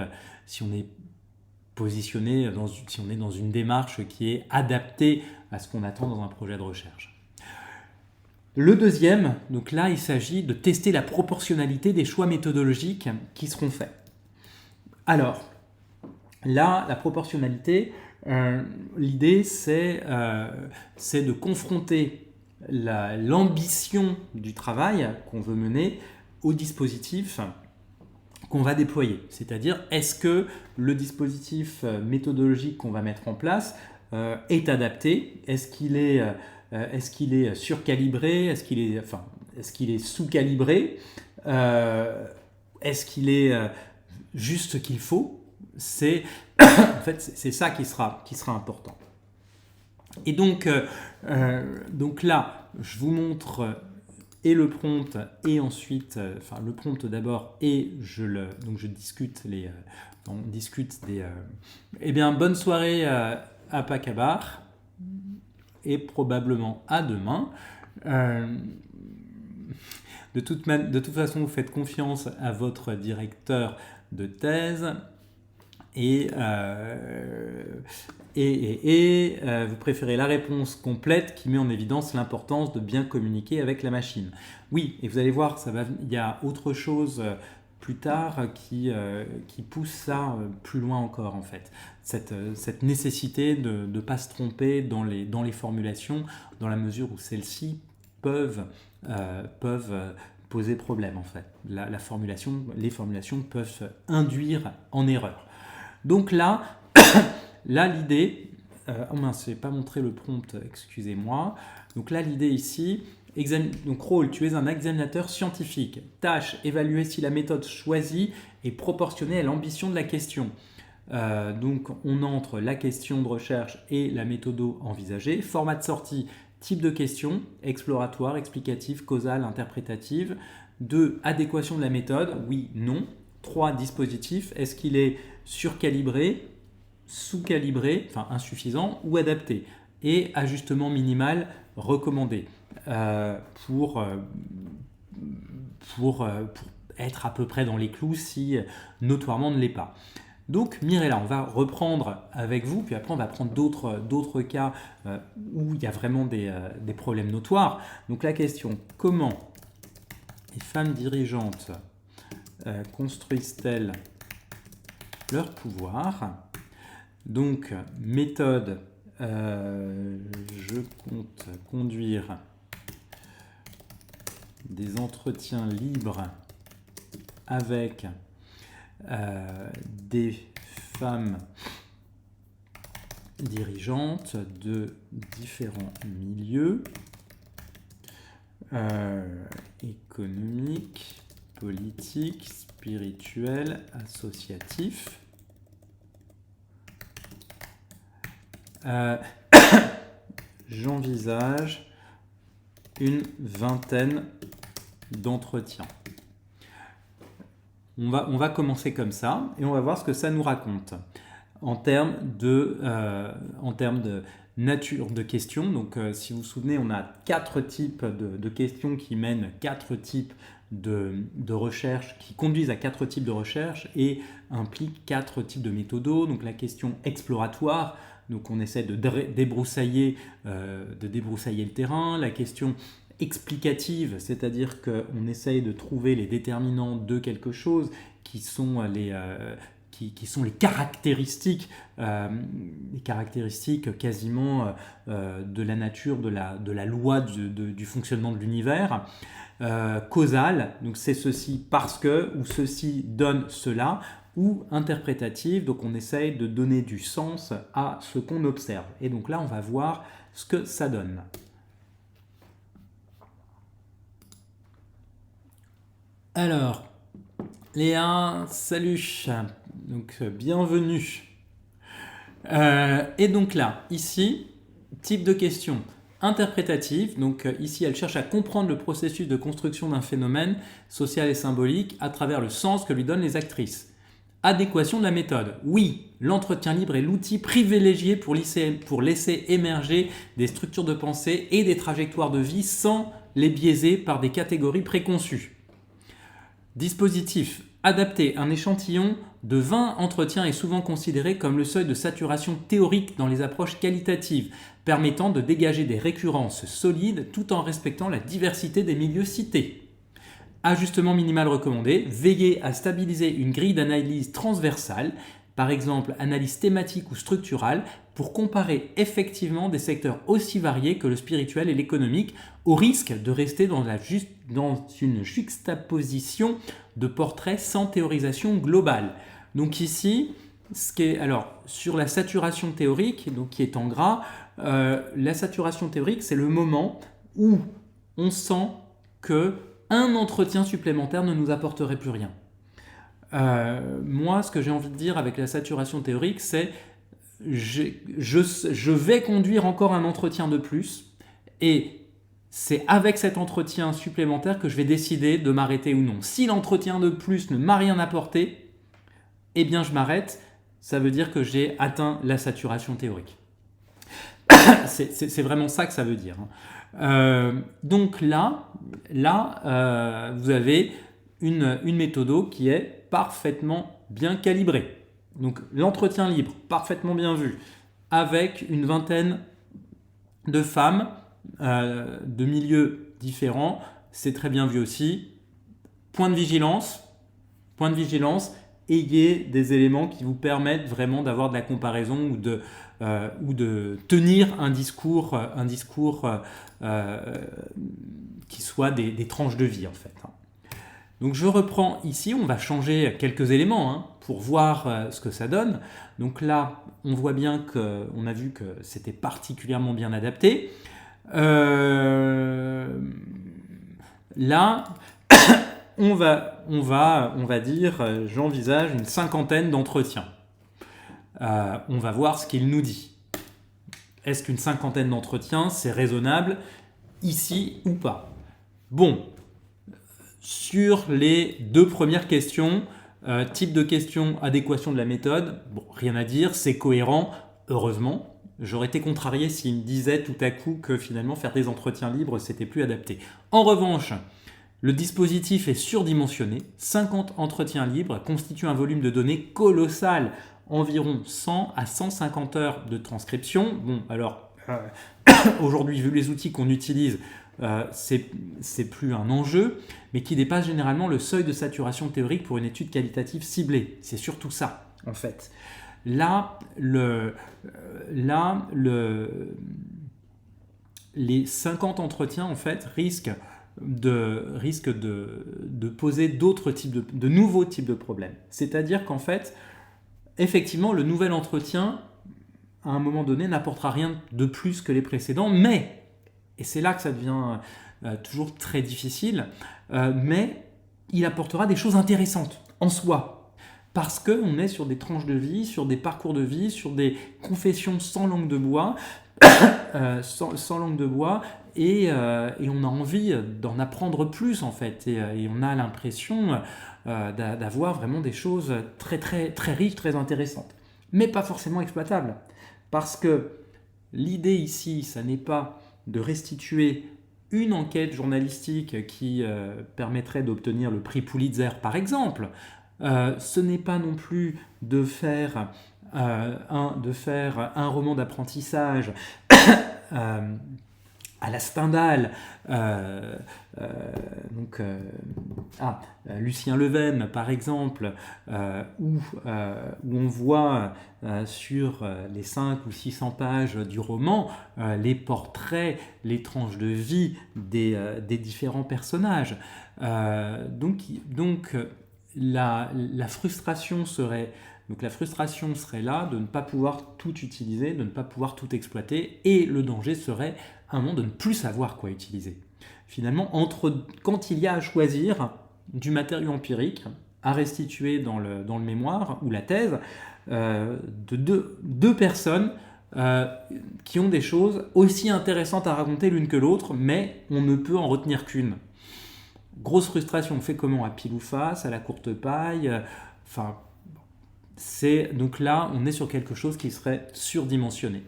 positionné, si on est dans une démarche qui est adaptée à ce qu'on attend dans un projet de recherche. Le deuxième, donc là, il s'agit de tester la proportionnalité des choix méthodologiques qui seront faits. Alors, là, la proportionnalité, l'idée, c'est de confronter l'ambition du travail qu'on veut mener au dispositif qu'on va déployer. C'est-à-dire, est-ce que le dispositif méthodologique qu'on va mettre en place est adapté? Est-ce qu'il est surcalibré? Est-ce qu'il est sous-calibré? Est-ce qu'il est juste ce qu'il faut? En fait, c'est ça qui sera important. Et donc là, je vous montre et le prompt et ensuite, le prompt d'abord et donc je discute on discute des. Eh bien, bonne soirée à Paccabar et probablement à demain. De toute façon, vous faites confiance à votre directeur de thèse et vous préférez la réponse complète qui met en évidence l'importance de bien communiquer avec la machine. Oui, et vous allez voir, il y a autre chose plus tard qui pousse ça plus loin encore en fait. Cette nécessité de ne pas se tromper dans les formulations, dans la mesure où celles-ci peuvent poser problème en fait. Les formulations peuvent induire en erreur. Donc là, l'idée, oh mince, je n'ai pas montré le prompt, excusez-moi. Donc là, l'idée ici, donc rôle, tu es un examinateur scientifique. Tâche, évaluer si la méthode choisie est proportionnée à l'ambition de la question. Donc on entre la question de recherche et la méthode envisagée. Format de sortie, type de question, exploratoire, explicative, causale, interprétative. 2, adéquation de la méthode, oui, non. 3, dispositif, est-ce qu'il est surcalibré, sous-calibré, enfin insuffisant ou adapté, et ajustement minimal recommandé pour être à peu près dans les clous si notoirement ne l'est pas. Donc Mirella, on va reprendre avec vous, puis après on va prendre d'autres cas où il y a vraiment des problèmes notoires. Donc la question, comment les femmes dirigeantes construisent-elles leur pouvoir? Donc, méthode, je compte conduire des entretiens libres avec des femmes dirigeantes de différents milieux économiques, politiques, spirituels, associatifs. J'envisage une vingtaine d'entretiens. On va commencer comme ça et on va voir ce que ça nous raconte. en termes de nature de questions. Donc, si vous vous souvenez, on a 4 types de questions qui mènent 4 types de recherche, qui conduisent à 4 types de recherche et impliquent 4 types de méthodos. Donc, la question exploratoire, donc on essaie de débroussailler le terrain. La question explicative, c'est-à-dire qu'on essaye de trouver les déterminants de quelque chose qui sont les caractéristiques quasiment de la nature, de la loi du fonctionnement de l'univers. Causal, donc c'est ceci parce que, ou ceci donne cela, ou interprétative, donc on essaye de donner du sens à ce qu'on observe. Et donc là, on va voir ce que ça donne. Alors, Léa, salut, donc bienvenue. Et donc là, ici, type de question interprétative, donc ici elle cherche à comprendre le processus de construction d'un phénomène social et symbolique à travers le sens que lui donnent les actrices. Adéquation de la méthode. Oui, l'entretien libre est l'outil privilégié pour laisser émerger des structures de pensée et des trajectoires de vie sans les biaiser par des catégories préconçues. Dispositif. Adapter un échantillon de 20 entretiens est souvent considéré comme le seuil de saturation théorique dans les approches qualitatives, permettant de dégager des récurrences solides tout en respectant la diversité des milieux cités. Ajustement minimal recommandé, veiller à stabiliser une grille d'analyse transversale, par exemple analyse thématique ou structurale, pour comparer effectivement des secteurs aussi variés que le spirituel et l'économique, au risque de rester dans une juxtaposition de portraits sans théorisation globale. Donc ici, sur la saturation théorique, donc qui est en gras, la saturation théorique, c'est le moment où on sent que un entretien supplémentaire ne nous apporterait plus rien. Moi, ce que j'ai envie de dire avec la saturation théorique, c'est je vais conduire encore un entretien de plus et c'est avec cet entretien supplémentaire que je vais décider de m'arrêter ou non. Si l'entretien de plus ne m'a rien apporté, eh bien je m'arrête. Ça veut dire que j'ai atteint la saturation théorique. C'est vraiment ça que ça veut dire. Donc là, vous avez une méthode qui est parfaitement bien calibrée. Donc l'entretien libre, parfaitement bien vu, avec une vingtaine de femmes de milieux différents, c'est très bien vu aussi. Point de vigilance, ayez des éléments qui vous permettent vraiment d'avoir de la comparaison ou de tenir un discours qui soit des tranches de vie en fait. Donc je reprends ici, on va changer quelques éléments pour voir ce que ça donne. Donc là, on voit bien qu'on a vu que c'était particulièrement bien adapté. Là, on va dire, j'envisage une 50aine d'entretiens. On va voir ce qu'il nous dit. Est-ce qu'une 50aine d'entretiens, c'est raisonnable ici ou pas? Bon, sur les 2 premières questions, type de question, adéquation de la méthode, bon, rien à dire, c'est cohérent, heureusement. J'aurais été contrarié s'il me disait tout à coup que finalement faire des entretiens libres, c'était plus adapté. En revanche, le dispositif est surdimensionné. 50 entretiens libres constituent un volume de données colossal, environ 100 à 150 heures de transcription. Bon, alors, aujourd'hui, vu les outils qu'on utilise, c'est plus un enjeu, mais qui dépasse généralement le seuil de saturation théorique pour une étude qualitative ciblée. C'est surtout ça, en fait. Là, les 50 entretiens, en fait, risquent de poser d'autres types de nouveaux types de problèmes. C'est-à-dire qu'en fait, effectivement, le nouvel entretien, à un moment donné, n'apportera rien de plus que les précédents, mais, et c'est là que ça devient toujours très difficile, mais il apportera des choses intéressantes en soi. Parce qu'on est sur des tranches de vie, sur des parcours de vie, sur des confessions sans langue de bois, sans langue de bois, et on a envie d'en apprendre plus en fait, et on a l'impression d'avoir vraiment des choses très, très, très riches, très intéressantes. mais pas forcément exploitable. Parce que l'idée ici, ça n'est pas de restituer une enquête journalistique qui permettrait d'obtenir le prix Pulitzer, par exemple. Ce n'est pas non plus de faire un roman d'apprentissage à la Stendhal, Lucien Leven par exemple, où on voit sur les 500 ou 600 pages du roman les portraits, les tranches de vie des différents personnages. Donc la frustration serait... Donc la frustration serait là de ne pas pouvoir tout utiliser, de ne pas pouvoir tout exploiter, et le danger serait à un moment de ne plus savoir quoi utiliser. Finalement, quand il y a à choisir du matériau empirique à restituer dans le mémoire ou la thèse de deux personnes qui ont des choses aussi intéressantes à raconter l'une que l'autre, mais on ne peut en retenir qu'une. Grosse frustration, on fait comment? À pile ou face, à la courte paille, donc là, on est sur quelque chose qui serait surdimensionné.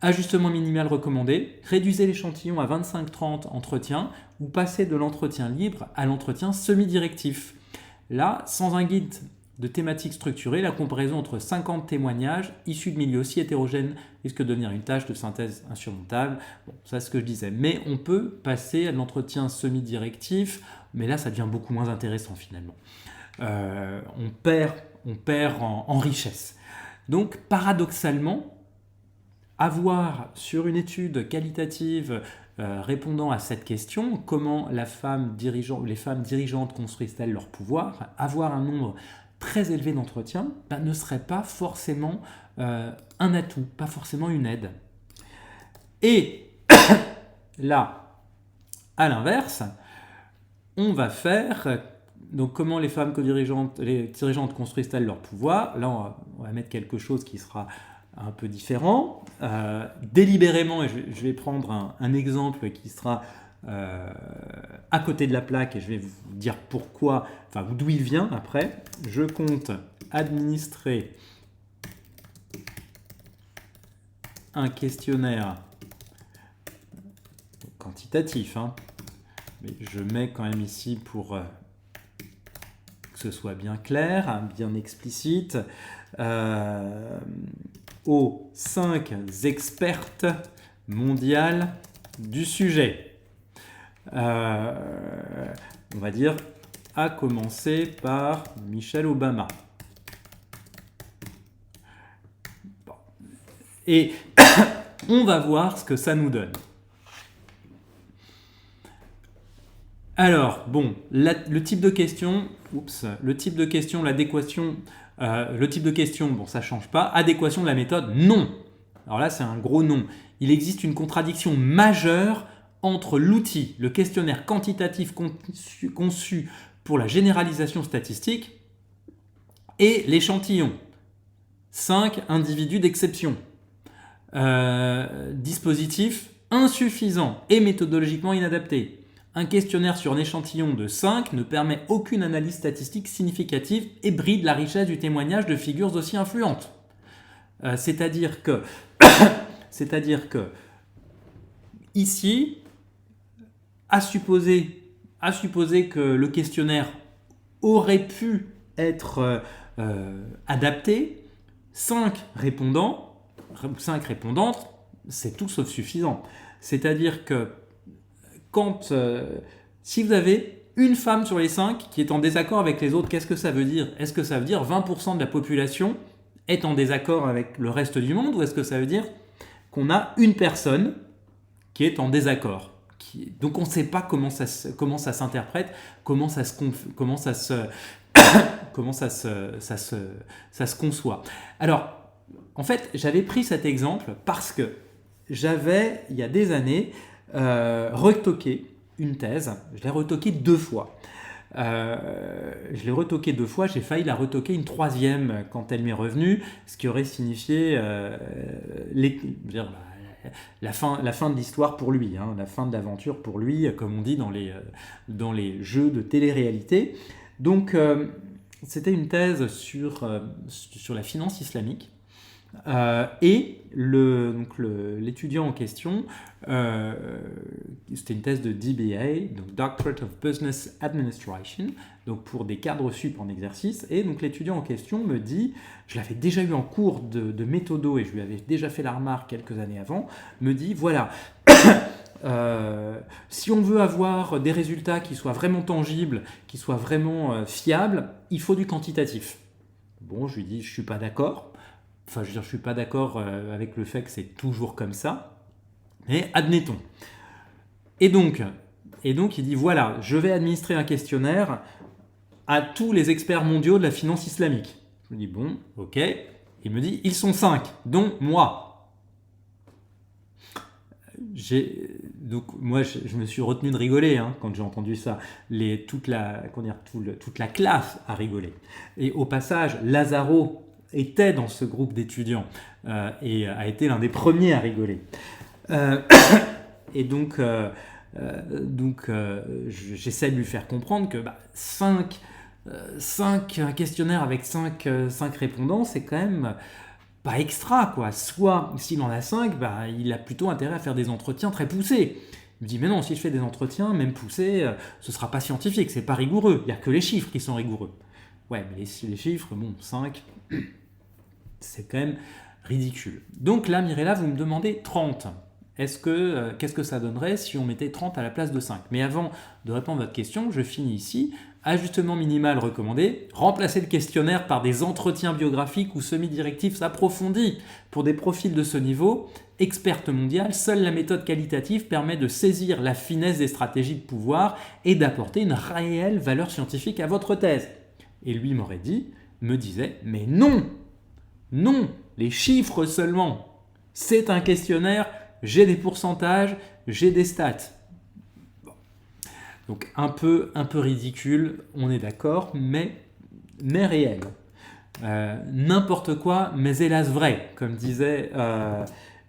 Ajustement minimal recommandé, réduisez l'échantillon à 25-30 entretiens ou passez de l'entretien libre à l'entretien semi-directif. Là, sans un guide de thématiques structurées, la comparaison entre 50 témoignages issus de milieux aussi hétérogènes risque de devenir une tâche de synthèse insurmontable. Bon, ça c'est ce que je disais. Mais on peut passer à l'entretien semi-directif, mais là ça devient beaucoup moins intéressant finalement. On perd en richesse. Donc paradoxalement, avoir sur une étude qualitative répondant à cette question, comment les femmes dirigeantes construisent-elles leur pouvoir, avoir un nombre très élevé d'entretiens ne serait pas forcément un atout, pas forcément une aide. Et là, à l'inverse, on va faire... Donc, comment les femmes dirigeantes construisent-elles leur pouvoir? Là, on va mettre quelque chose qui sera un peu différent. Délibérément, et je vais prendre un exemple qui sera à côté de la plaque, et je vais vous dire pourquoi, d'où il vient après. Je compte administrer un questionnaire quantitatif, mais je mets quand même ici pour... que ce soit bien clair, bien explicite, aux 5 expertes mondiales du sujet. On va dire, à commencer par Michelle Obama. Bon. Et on va voir ce que ça nous donne. Alors, bon, le type de question, l'adéquation, le type de question, bon, ça ne change pas. Adéquation de la méthode, non. Alors là, c'est un gros non. Il existe une contradiction majeure entre l'outil, le questionnaire quantitatif conçu pour la généralisation statistique, et l'échantillon. 5 individus d'exception. Dispositif insuffisant et méthodologiquement inadapté. Un questionnaire sur un échantillon de 5 ne permet aucune analyse statistique significative et bride la richesse du témoignage de figures aussi influentes. C'est-à-dire que ici, à supposer que le questionnaire aurait pu être adapté, 5 répondants, 5 répondantes, c'est tout sauf suffisant. C'est-à-dire que si vous avez une femme sur les 5 qui est en désaccord avec les autres, qu'est-ce que ça veut dire? Est-ce que ça veut dire 20% de la population est en désaccord avec le reste du monde, ou est-ce que ça veut dire qu'on a une personne qui est en désaccord? Donc on ne sait pas comment ça s'interprète, comment ça se conçoit. Alors, en fait, j'avais pris cet exemple parce que j'avais, il y a des années, retoqué une thèse. Je l'ai retoquée 2 fois. J'ai failli la retoquer une 3e quand elle m'est revenue, ce qui aurait signifié la fin de l'histoire pour lui, la fin de l'aventure pour lui, comme on dit dans les jeux de télé-réalité. Donc, c'était une thèse sur la finance islamique. Et l'étudiant en question, c'était une thèse de DBA, donc Doctorate of Business Administration, donc pour des cadres sup en exercice. Et donc l'étudiant en question me dit, je l'avais déjà eu en cours de méthodo et je lui avais déjà fait la remarque quelques années avant, me dit voilà, si on veut avoir des résultats qui soient vraiment tangibles, qui soient vraiment fiables, il faut du quantitatif. Bon, je lui dis, je suis pas d'accord. Enfin, je veux dire, je suis pas d'accord avec le fait que c'est toujours comme ça, mais admettons. Et donc, il dit, voilà, je vais administrer un questionnaire à tous les experts mondiaux de la finance islamique. Je me dis, bon, ok. Il me dit, ils sont 5, dont moi. Donc, moi, je me suis retenu de rigoler hein, quand j'ai entendu ça. Toute la classe a rigolé. Et au passage, Lazaro était dans ce groupe d'étudiants et a été l'un des premiers à rigoler. Et donc, j'essaie de lui faire comprendre que 5 questionnaires avec 5 répondants, c'est quand même pas extra, quoi. Soit, s'il en a 5, il a plutôt intérêt à faire des entretiens très poussés. Il me dit, mais non, si je fais des entretiens, même poussés, ce sera pas scientifique, c'est pas rigoureux. Il n'y a que les chiffres qui sont rigoureux. Ouais, mais les chiffres, bon, 5, c'est quand même ridicule. Donc là, Mirella, vous me demandez 30. Qu'est-ce que ça donnerait si on mettait 30 à la place de 5 ? Mais avant de répondre à votre question, je finis ici. Ajustement minimal recommandé, remplacer le questionnaire par des entretiens biographiques ou semi-directifs approfondis pour des profils de ce niveau. Experte mondiale, seule la méthode qualitative permet de saisir la finesse des stratégies de pouvoir et d'apporter une réelle valeur scientifique à votre thèse. Et lui me disait, mais non, les chiffres seulement. C'est un questionnaire, j'ai des pourcentages, j'ai des stats. Donc un peu ridicule, on est d'accord, mais réel. N'importe quoi, mais hélas vrai, comme disait,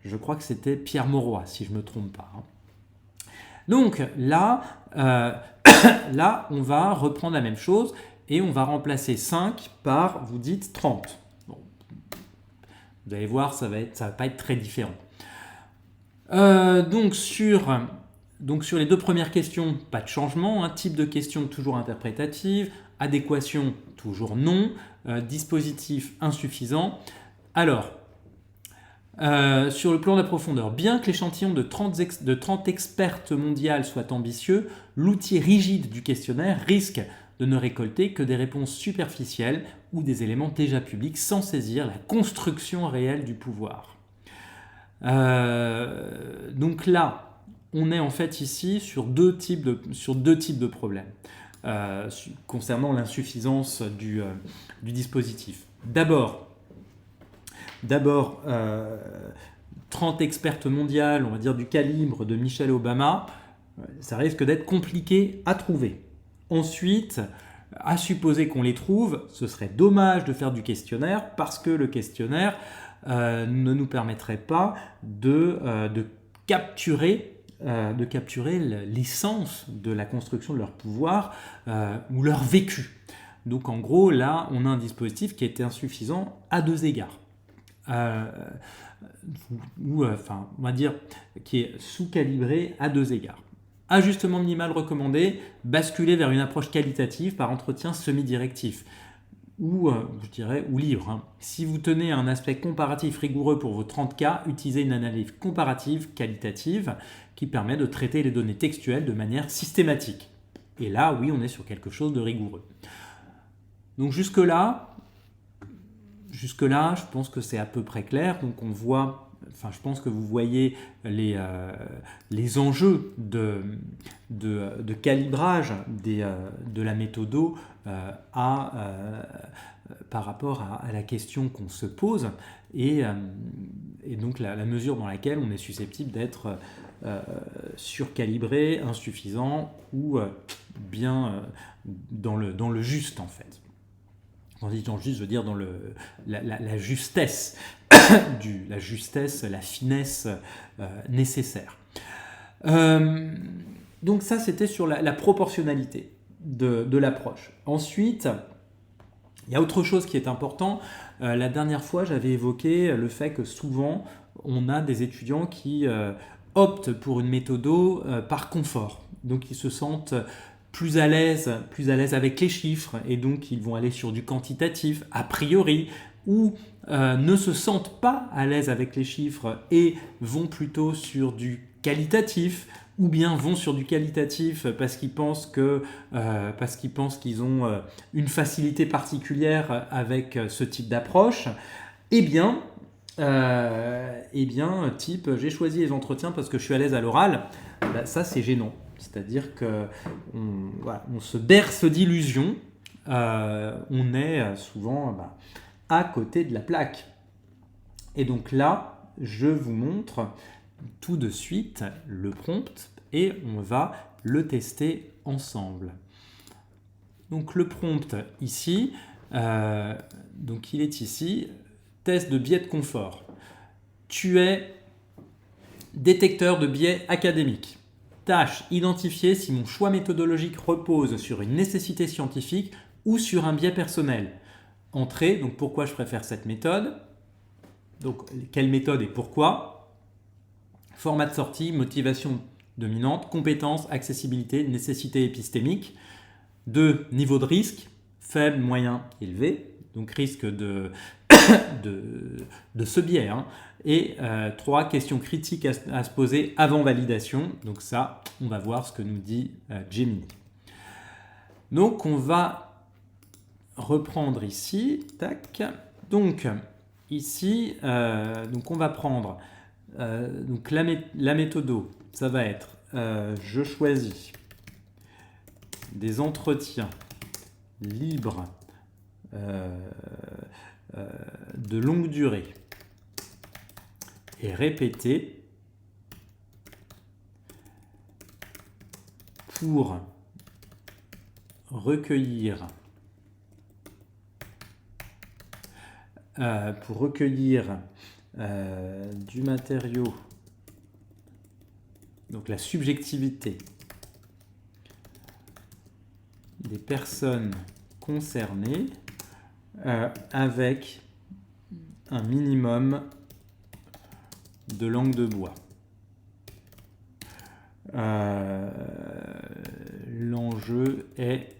je crois que c'était Pierre Mauroy, si je ne me trompe pas. Donc là, on va reprendre la même chose et on va remplacer 5 par, vous dites, 30. Bon. Vous allez voir, ça va pas être très différent. Donc sur les deux premières questions, pas de changement. Type de question toujours interprétative. Adéquation, toujours non. Dispositif insuffisant. Alors, sur le plan de la profondeur, bien que l'échantillon de 30 expertes mondiales soit ambitieux, l'outil rigide du questionnaire risque de ne récolter que des réponses superficielles ou des éléments déjà publics sans saisir la construction réelle du pouvoir. Donc là, on est en fait ici sur deux types de problèmes concernant l'insuffisance du dispositif. D'abord, 30 expertes mondiales, on va dire du calibre de Michelle Obama, ça risque d'être compliqué à trouver. Ensuite, à supposer qu'on les trouve, ce serait dommage de faire du questionnaire parce que le questionnaire ne nous permettrait pas de capturer l'essence de la construction de leur pouvoir ou leur vécu. Donc en gros, là, on a un dispositif qui est insuffisant à deux égards. On va dire qui est sous-calibré à deux égards. Ajustement minimal recommandé, basculer vers une approche qualitative par entretien semi-directif. Ou libre. Si vous tenez un aspect comparatif rigoureux pour vos 30 cas, utilisez une analyse comparative qualitative qui permet de traiter les données textuelles de manière systématique. Et là, oui, on est sur quelque chose de rigoureux. Donc jusque-là, je pense que c'est à peu près clair. Donc je pense que vous voyez les enjeux de calibrage de la méthodo par rapport à la question qu'on se pose et donc la mesure dans laquelle on est susceptible d'être surcalibré, insuffisant ou bien dans le juste en fait. Quand je dis dans le juste, je veux dire dans la justesse la finesse nécessaire. Donc ça, c'était sur la proportionnalité de l'approche. Ensuite, Il y a autre chose qui est important. La dernière fois, j'avais évoqué le fait que souvent, on a des étudiants qui optent pour une méthodo par confort. Donc, ils se sentent plus à l'aise avec les chiffres et donc ils vont aller sur du quantitatif a priori ou ne se sentent pas à l'aise avec les chiffres et vont plutôt sur du qualitatif ou bien vont sur du qualitatif parce qu'ils pensent qu'ils ont une facilité particulière avec ce type d'approche. Eh bien, type j'ai choisi les entretiens parce que je suis à l'aise à l'oral, bah, ça c'est gênant. C'est-à-dire qu'on se berce d'illusions, on est souvent à côté de la plaque. Et donc là, je vous montre tout de suite le prompt et on va le tester ensemble. Donc le prompt ici, donc il est ici, test de biais de confort. Tu es détecteur de biais académiques. Tâche, identifier si mon choix méthodologique repose sur une nécessité scientifique ou sur un biais personnel. Entrée, donc pourquoi je préfère cette méthode. Donc quelle méthode et pourquoi. Format de sortie, motivation dominante, compétences, accessibilité, nécessité épistémique. 2. Niveau de risque, faible, moyen, élevé. Donc risque de ce biais. Et 3, questions critiques à se poser avant validation. Donc ça, on va voir ce que nous dit Gemini. Donc on va reprendre ici. Tac. Donc ici, donc on va prendre donc la méthodo. Ça va être je choisis des entretiens libres de longue durée et répétés pour recueillir du matériau, donc la subjectivité des personnes concernées avec un minimum de langue de bois. L'enjeu est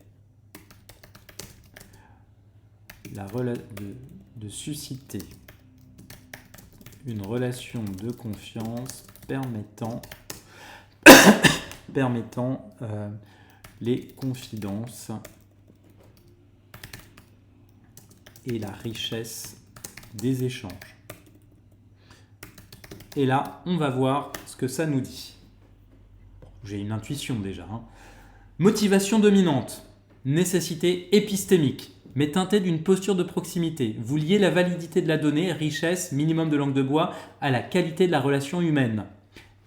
de susciter une relation de confiance permettant les confidences et la richesse des échanges. Et là, on va voir ce que ça nous dit. J'ai une intuition déjà. Motivation dominante, nécessité épistémique, mais teintée d'une posture de proximité. Vous liez la validité de la donnée, richesse, minimum de langue de bois, à la qualité de la relation humaine.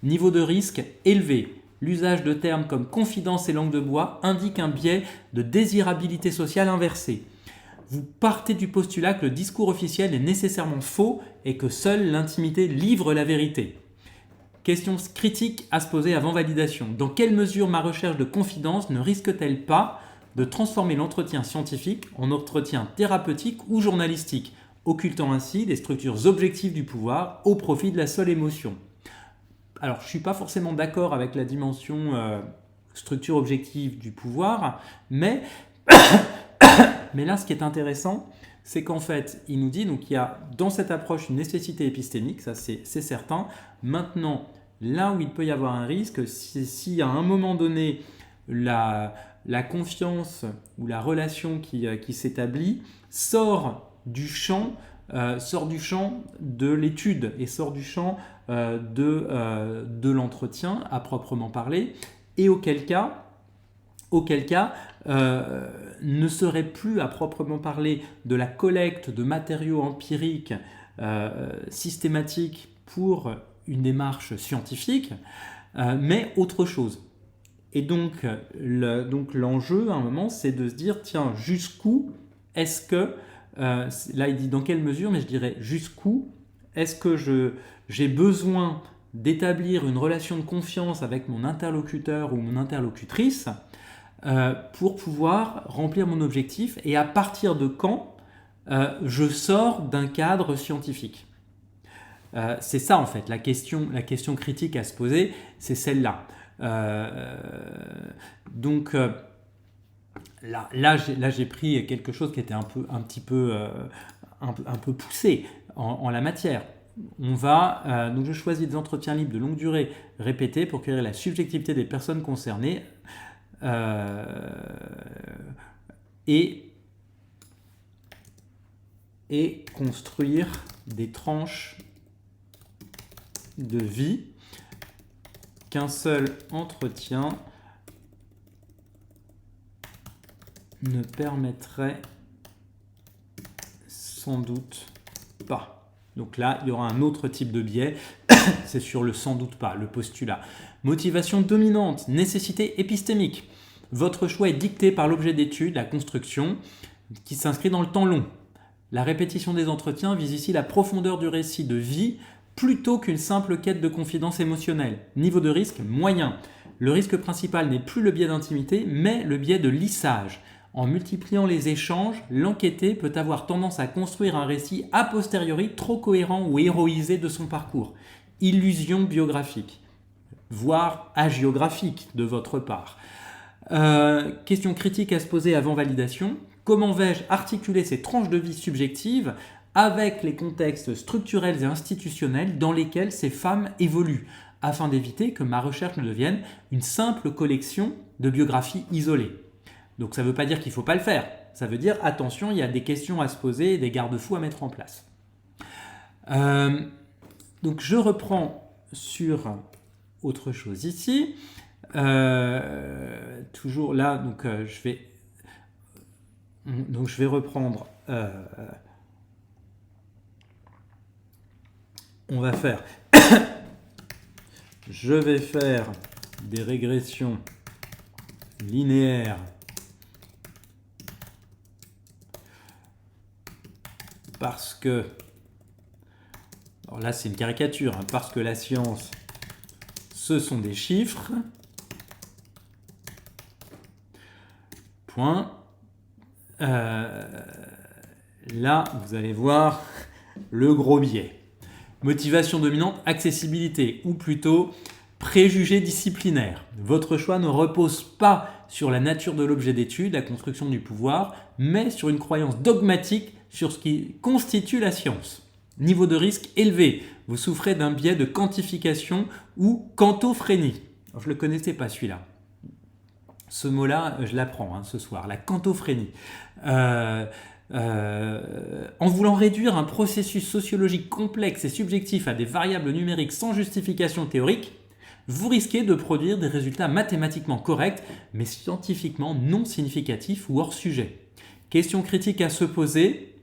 Niveau de risque élevé. L'usage de termes comme confidence et langue de bois indique un biais de désirabilité sociale inversée. Vous partez du postulat que le discours officiel est nécessairement faux et que seule l'intimité livre la vérité. Question critique à se poser avant validation. Dans quelle mesure ma recherche de confidence ne risque-t-elle pas de transformer l'entretien scientifique en entretien thérapeutique ou journalistique, occultant ainsi les structures objectives du pouvoir au profit de la seule émotion? Alors, je ne suis pas forcément d'accord avec la dimension structure objective du pouvoir, mais là, ce qui est intéressant, c'est qu'en fait, il nous dit donc il y a dans cette approche une nécessité épistémique, ça c'est certain. Maintenant, là où il peut y avoir un risque, c'est si à un moment donné, la confiance ou la relation qui s'établit sort du champ de l'étude et sort du champ de l'entretien à proprement parler, et auquel cas ne serait plus à proprement parler de la collecte de matériaux empiriques systématiques pour une démarche scientifique, mais autre chose. Et donc l'enjeu à un moment, c'est de se dire, tiens, jusqu'où est-ce que, là il dit dans quelle mesure, mais je dirais jusqu'où est-ce que j'ai besoin d'établir une relation de confiance avec mon interlocuteur ou mon interlocutrice pour pouvoir remplir mon objectif, et à partir de quand Je sors d'un cadre scientifique. C'est ça en fait, la question critique à se poser, c'est celle-là. Donc là j'ai pris quelque chose qui était un petit peu poussé en la matière. Donc je choisis des entretiens libres de longue durée répétés pour cueillir la subjectivité des personnes concernées et construire des tranches de vie qu'un seul entretien ne permettrait sans doute pas. Donc là, il y aura un autre type de biais, c'est sur le sans doute pas, le postulat. Motivation dominante, nécessité épistémique. Votre choix est dicté par l'objet d'étude, la construction, qui s'inscrit dans le temps long. La répétition des entretiens vise ici la profondeur du récit de vie plutôt qu'une simple quête de confidence émotionnelle. Niveau de risque moyen. Le risque principal n'est plus le biais d'intimité, mais le biais de lissage. En multipliant les échanges, l'enquêté peut avoir tendance à construire un récit a posteriori trop cohérent ou héroïsé de son parcours. Illusion biographique, voire hagiographique de votre part. Question critique à se poser avant validation. Comment vais-je articuler ces tranches de vie subjectives avec les contextes structurels et institutionnels dans lesquels ces femmes évoluent, afin d'éviter que ma recherche ne devienne une simple collection de biographies isolées. Donc ça ne veut pas dire qu'il ne faut pas le faire. Ça veut dire, attention, il y a des questions à se poser et des garde-fous à mettre en place. Donc je reprends sur autre chose ici. Toujours là, donc je vais reprendre. On va faire. Je vais faire des régressions linéaires parce que. Alors là, c'est une caricature, hein, parce que la science, ce sont des chiffres. Point. Là, vous allez voir le gros biais. Motivation dominante, accessibilité, ou plutôt préjugés disciplinaires. Votre choix ne repose pas sur la nature de l'objet d'étude, la construction du pouvoir, mais sur une croyance dogmatique sur ce qui constitue la science. Niveau de risque élevé, vous souffrez d'un biais de quantification ou quantophrénie. Alors, je ne le connaissais pas celui-là. Ce mot-là, je l'apprends ce soir, la quantophrénie. En voulant réduire un processus sociologique complexe et subjectif à des variables numériques sans justification théorique, vous risquez de produire des résultats mathématiquement corrects, mais scientifiquement non significatifs ou hors sujet. Question critique à se poser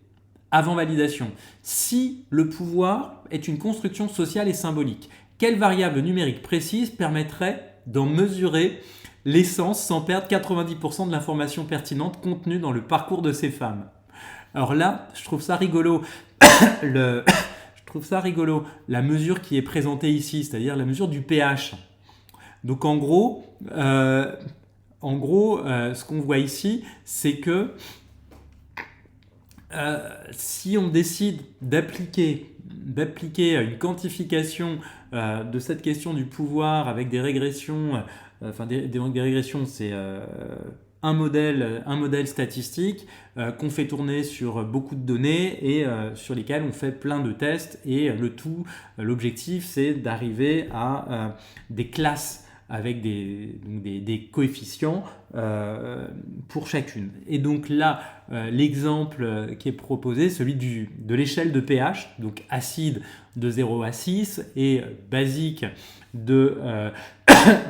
avant validation. Si le pouvoir est une construction sociale et symbolique, quelle variable numérique précise permettrait d'en mesurer l'essence sans perdre 90% de l'information pertinente contenue dans le parcours de ces femmes? Alors là, je trouve ça rigolo. Je trouve ça rigolo, la mesure qui est présentée ici, c'est-à-dire la mesure du pH. Donc en gros, ce qu'on voit ici, c'est que si on décide d'appliquer une quantification de cette question du pouvoir avec des régressions, des régressions, c'est un modèle statistique qu'on fait tourner sur beaucoup de données et sur lesquelles on fait plein de tests, et l'objectif c'est d'arriver à des classes avec des coefficients pour chacune. Et donc là, l'exemple qui est proposé, celui de l'échelle de pH, donc acide de 0 à 6 et basique de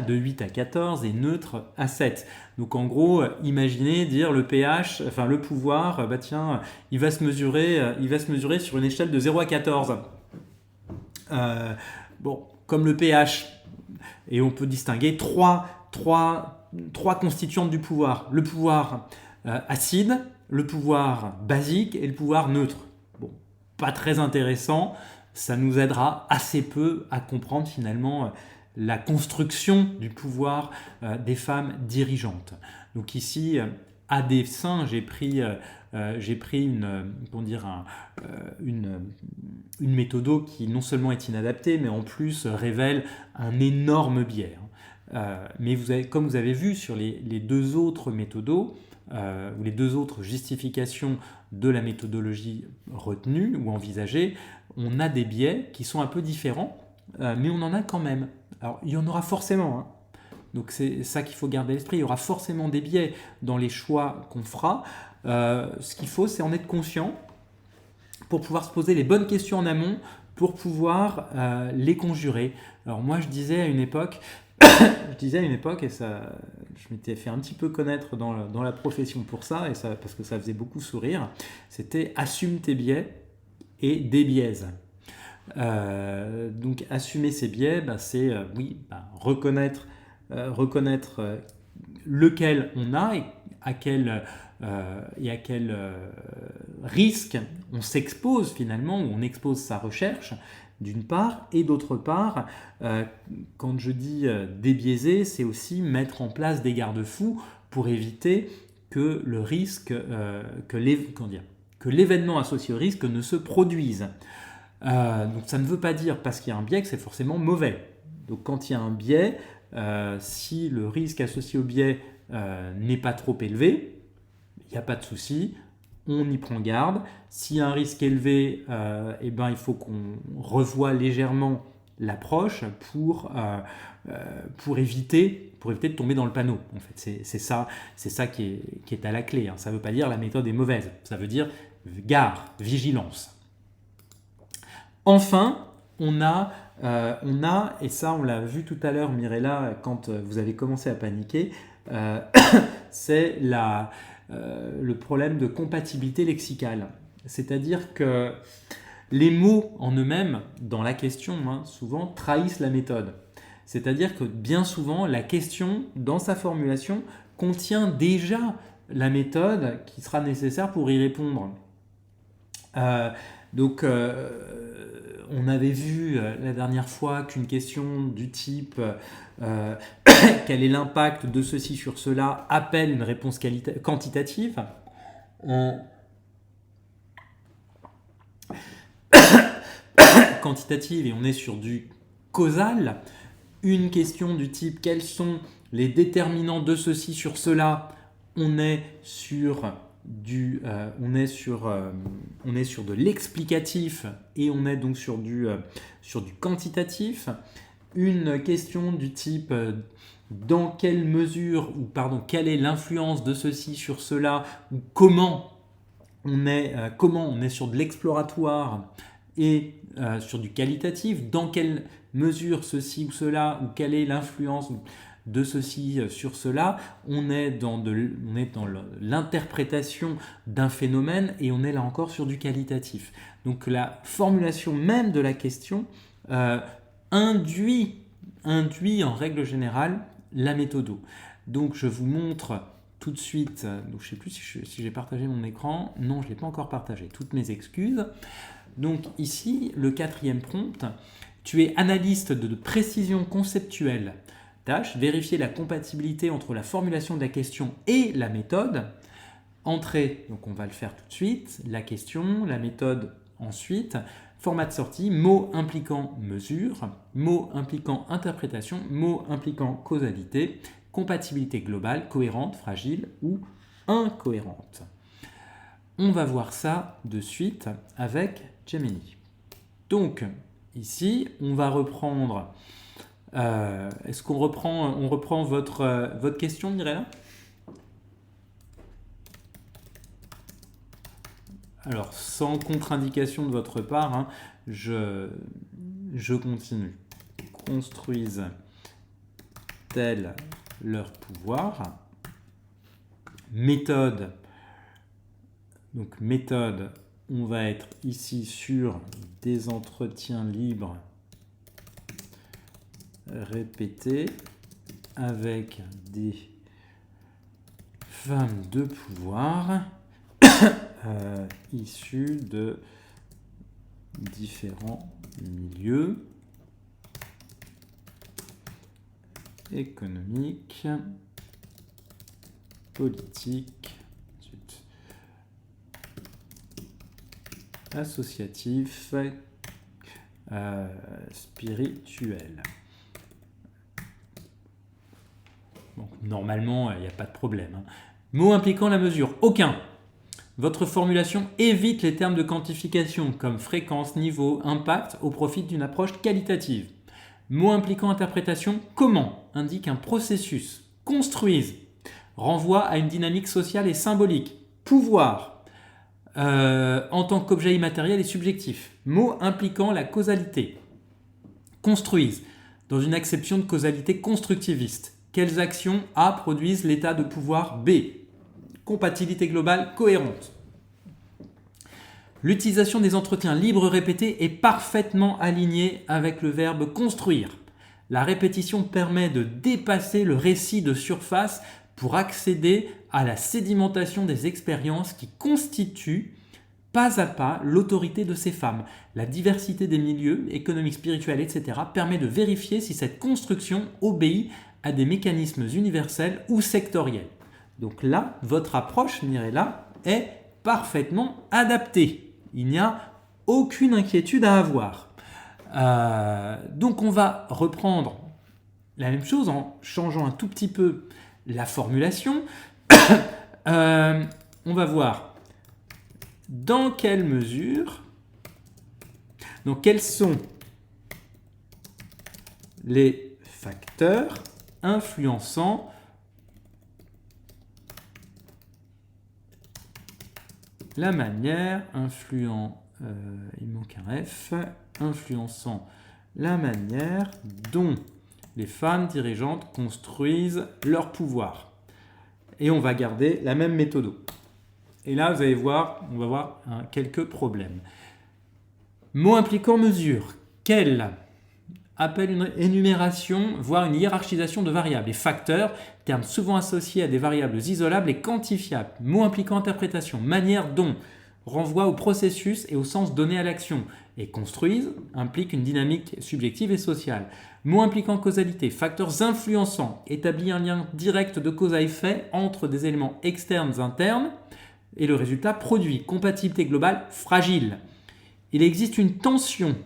8 à 14 et neutre à 7. Donc en gros, imaginez dire le pH, enfin le pouvoir, il va se mesurer sur une échelle de 0 à 14. Comme le pH, et on peut distinguer trois constituantes du pouvoir. Le pouvoir acide, le pouvoir basique et le pouvoir neutre. Bon, pas très intéressant, ça nous aidera assez peu à comprendre finalement la construction du pouvoir des femmes dirigeantes. Donc ici, à dessein, j'ai pris une méthode qui non seulement est inadaptée, mais en plus révèle un énorme biais. Mais comme vous avez vu sur les deux autres méthodes, ou les deux autres justifications de la méthodologie retenue ou envisagée, on a des biais qui sont un peu différents, mais on en a quand même. Alors, il y en aura forcément, hein. Donc c'est ça qu'il faut garder à l'esprit. Il y aura forcément des biais dans les choix qu'on fera. Ce qu'il faut, c'est en être conscient pour pouvoir se poser les bonnes questions en amont, pour pouvoir les conjurer. Alors moi, je disais à une époque, et ça, je m'étais fait un petit peu connaître dans la profession pour ça, parce que ça faisait beaucoup sourire, c'était assume tes biais et débiaise. Donc assumer ses biais, c'est reconnaître lequel on a et à quel risque on s'expose finalement, ou on expose sa recherche d'une part, et d'autre part, quand je dis débiaiser, c'est aussi mettre en place des garde-fous pour éviter que le risque, que l'événement associé au risque ne se produise. Donc ça ne veut pas dire, parce qu'il y a un biais, que c'est forcément mauvais. Donc quand il y a un biais, si le risque associé au biais n'est pas trop élevé, il n'y a pas de souci, on y prend garde. S'il y a un risque élevé, il faut qu'on revoie légèrement l'approche pour éviter de tomber dans le panneau. En fait, c'est ça qui est à la clé, hein. Ça ne veut pas dire la méthode est mauvaise, ça veut dire gare, vigilance. Enfin, on a, et ça on l'a vu tout à l'heure Mirella, quand vous avez commencé à paniquer, c'est le problème de compatibilité lexicale. C'est-à-dire que les mots en eux-mêmes, dans la question, souvent trahissent la méthode. C'est-à-dire que bien souvent, la question, dans sa formulation, contient déjà la méthode qui sera nécessaire pour y répondre. On avait vu la dernière fois qu'une question du type quel est l'impact de ceci sur cela appelle une réponse quantitative. Quantitative, et on est sur du causal. Une question du type quels sont les déterminants de ceci sur cela, on est sur de l'explicatif, et on est donc sur du quantitatif. Une question du type dans quelle mesure, quelle est l'influence de ceci sur cela, ou comment on est sur de l'exploratoire et sur du qualitatif, dans quelle mesure ceci ou cela, ou quelle est l'influence de ceci sur cela, on est dans l'interprétation d'un phénomène, et on est là encore sur du qualitatif. Donc la formulation même de la question induit en règle générale la méthode. Donc je vous montre tout de suite, donc je ne sais plus si j'ai partagé mon écran, non je ne l'ai pas encore partagé, toutes mes excuses. Donc ici, le 4e prompt, tu es analyste de précision conceptuelle. Tâche, vérifier la compatibilité entre la formulation de la question et la méthode. Entrée, donc on va le faire tout de suite, la question, la méthode ensuite. Format de sortie, mots impliquant mesure, mots impliquant interprétation, mots impliquant causalité, compatibilité globale, cohérente, fragile ou incohérente. On va voir ça de suite avec Gemini. Donc, ici, on va reprendre... Est-ce qu'on reprend votre question, Mirella ? Alors, sans contre-indication de votre part, je continue. Construisent-elles leur pouvoir ? Méthode. Donc, méthode, on va être ici sur des entretiens libres répétés avec des femmes de pouvoir issues de différents milieux économiques, politiques associatif spirituel. Donc, normalement, il n'y a pas de problème. Hein. Mot impliquant la mesure. Aucun. Votre formulation évite les termes de quantification comme fréquence, niveau, impact au profit d'une approche qualitative. Mot impliquant interprétation. Comment indique un processus. Construise. Renvoie à une dynamique sociale et symbolique. Pouvoir. En tant qu'objet immatériel et subjectif. Mot impliquant la causalité. Construise. Dans une acception de causalité constructiviste. Quelles actions A produisent l'état de pouvoir B? Compatibilité globale cohérente. L'utilisation des entretiens libres répétés est parfaitement alignée avec le verbe construire. La répétition permet de dépasser le récit de surface pour accéder à la sédimentation des expériences qui constituent pas à pas l'autorité de ces femmes. La diversité des milieux, économiques, spirituels, etc. permet de vérifier si cette construction obéit à des mécanismes universels ou sectoriels. Donc là, votre approche, Mirella, est parfaitement adaptée. Il n'y a aucune inquiétude à avoir. Donc on va reprendre la même chose en changeant un tout petit peu la formulation. On va voir dans quelle mesure, donc quels sont les facteurs influençant la manière, il manque un F, influençant la manière dont les femmes dirigeantes construisent leur pouvoir. Et on va garder la même méthode. Et là, vous allez voir, on va voir quelques problèmes. Mot impliquant mesure. Quel appelle une énumération, voire une hiérarchisation de variables. Et facteurs, termes souvent associés à des variables isolables et quantifiables. Mot impliquant interprétation. Manière dont renvoie au processus et au sens donné à l'action. Et construisent implique une dynamique subjective et sociale. Mot impliquant causalité. Facteurs influençants. Établit un lien direct de cause à effet entre des éléments externes internes et le résultat produit. Compatibilité globale fragile. Il existe une tension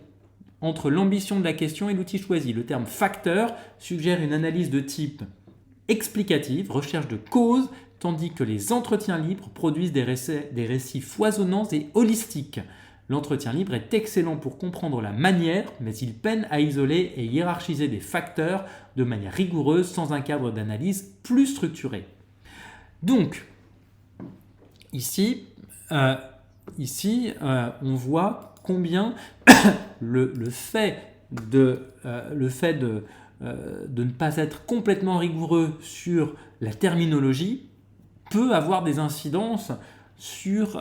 entre l'ambition de la question et l'outil choisi. Le terme facteur suggère une analyse de type explicative, recherche de cause, tandis que les entretiens libres produisent des récits foisonnants et holistiques. L'entretien libre est excellent pour comprendre la manière, mais il peine à isoler et hiérarchiser des facteurs de manière rigoureuse sans un cadre d'analyse plus structuré. Donc, ici, on voit combien le fait de ne pas être complètement rigoureux sur la terminologie peut avoir des incidences sur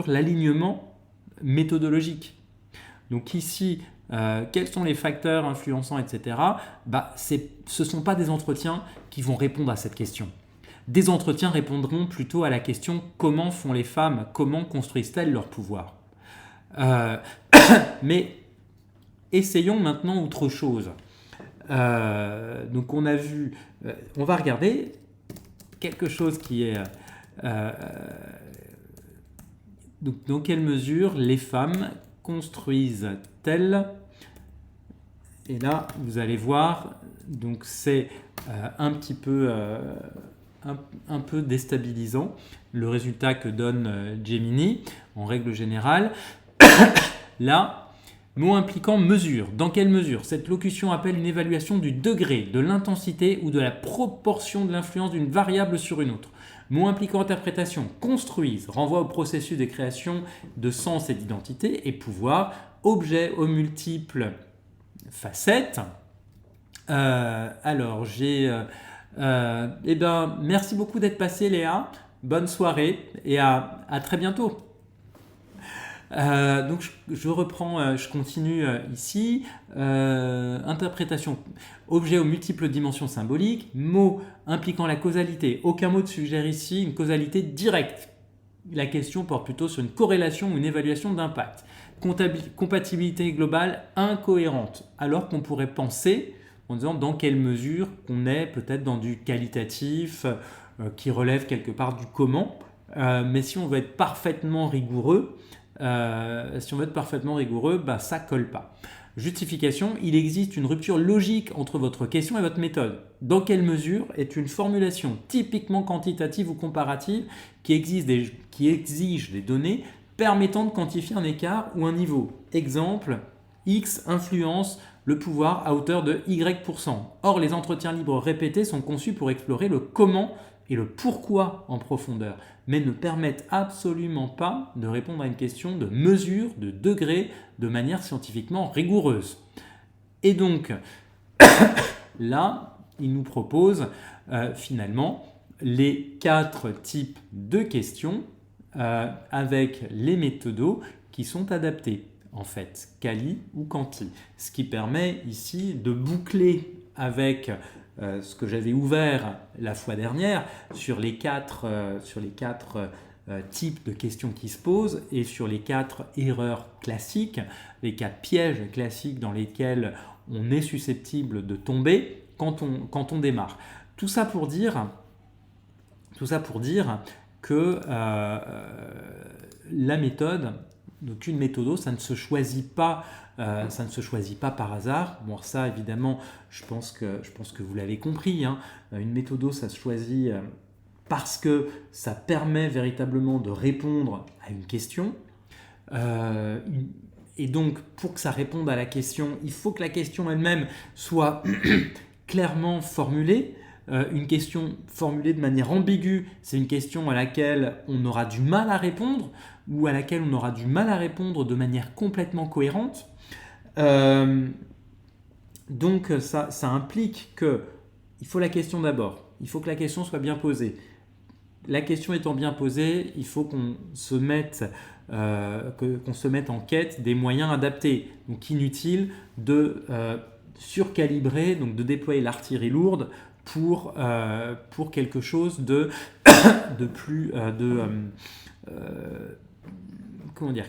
l'alignement méthodologique. Donc ici, quels sont les facteurs influençants, etc. Ce ne sont pas des entretiens qui vont répondre à cette question. Des entretiens répondront plutôt à la question comment font les femmes, comment construisent-elles leur pouvoir. Mais essayons maintenant autre chose. Donc on a vu, on va regarder quelque chose qui est donc dans quelle mesure les femmes construisent-elles. Et là vous allez voir, donc c'est un petit peu un peu déstabilisant le résultat que donne Gemini en règle générale. Là, mot impliquant mesure. Dans quelle mesure? Cette locution appelle une évaluation du degré, de l'intensité ou de la proportion de l'influence d'une variable sur une autre. Mot impliquant interprétation. Construise. Renvoie au processus de création de sens et d'identité. Et pouvoir. Objet aux multiples facettes. Alors, merci beaucoup d'être passé, Léa. Bonne soirée et à très bientôt. Donc je reprends, je continue ici. Interprétation. Objet aux multiples dimensions symboliques. Mot impliquant la causalité. Aucun mot ne suggère ici une causalité directe. La question porte plutôt sur une corrélation ou une évaluation d'impact. Compatibilité globale incohérente. Alors qu'on pourrait penser, en disant dans quelle mesure on est peut-être dans du qualitatif qui relève quelque part du comment. Mais si on veut être parfaitement rigoureux, si on veut être parfaitement rigoureux, ça ne colle pas. Justification, il existe une rupture logique entre votre question et votre méthode. Dans quelle mesure est une formulation typiquement quantitative ou comparative qui exige des données permettant de quantifier un écart ou un niveau? Exemple, X influence le pouvoir à hauteur de Y%. Or, les entretiens libres répétés sont conçus pour explorer le comment et le pourquoi en profondeur, mais ne permettent absolument pas de répondre à une question de mesure, de degré, de manière scientifiquement rigoureuse. Et donc, là, il nous propose finalement les 4 types de questions avec les méthodos qui sont adaptés, en fait, quali ou quanti. Ce qui permet ici de boucler avec ce que j'avais ouvert la fois dernière sur les 4 types de questions qui se posent et sur les 4 erreurs classiques, les 4 pièges classiques dans lesquels on est susceptible de tomber quand on démarre. Tout ça pour dire que la méthode, donc une méthodo, ça ne se choisit pas par hasard. Bon, ça évidemment, je pense que vous l'avez compris, hein. Une méthodo, ça se choisit parce que ça permet véritablement de répondre à une question. Et donc, pour que ça réponde à la question, il faut que la question elle-même soit clairement formulée. Une question formulée de manière ambiguë, c'est une question à laquelle on aura du mal à répondre ou à laquelle on aura du mal à répondre de manière complètement cohérente. Donc ça implique qu'il faut la question d'abord, il faut que la question soit bien posée. La question étant bien posée, il faut qu'on se mette en quête des moyens adaptés. Donc inutile de surcalibrer, donc de déployer l'artillerie lourde pour quelque chose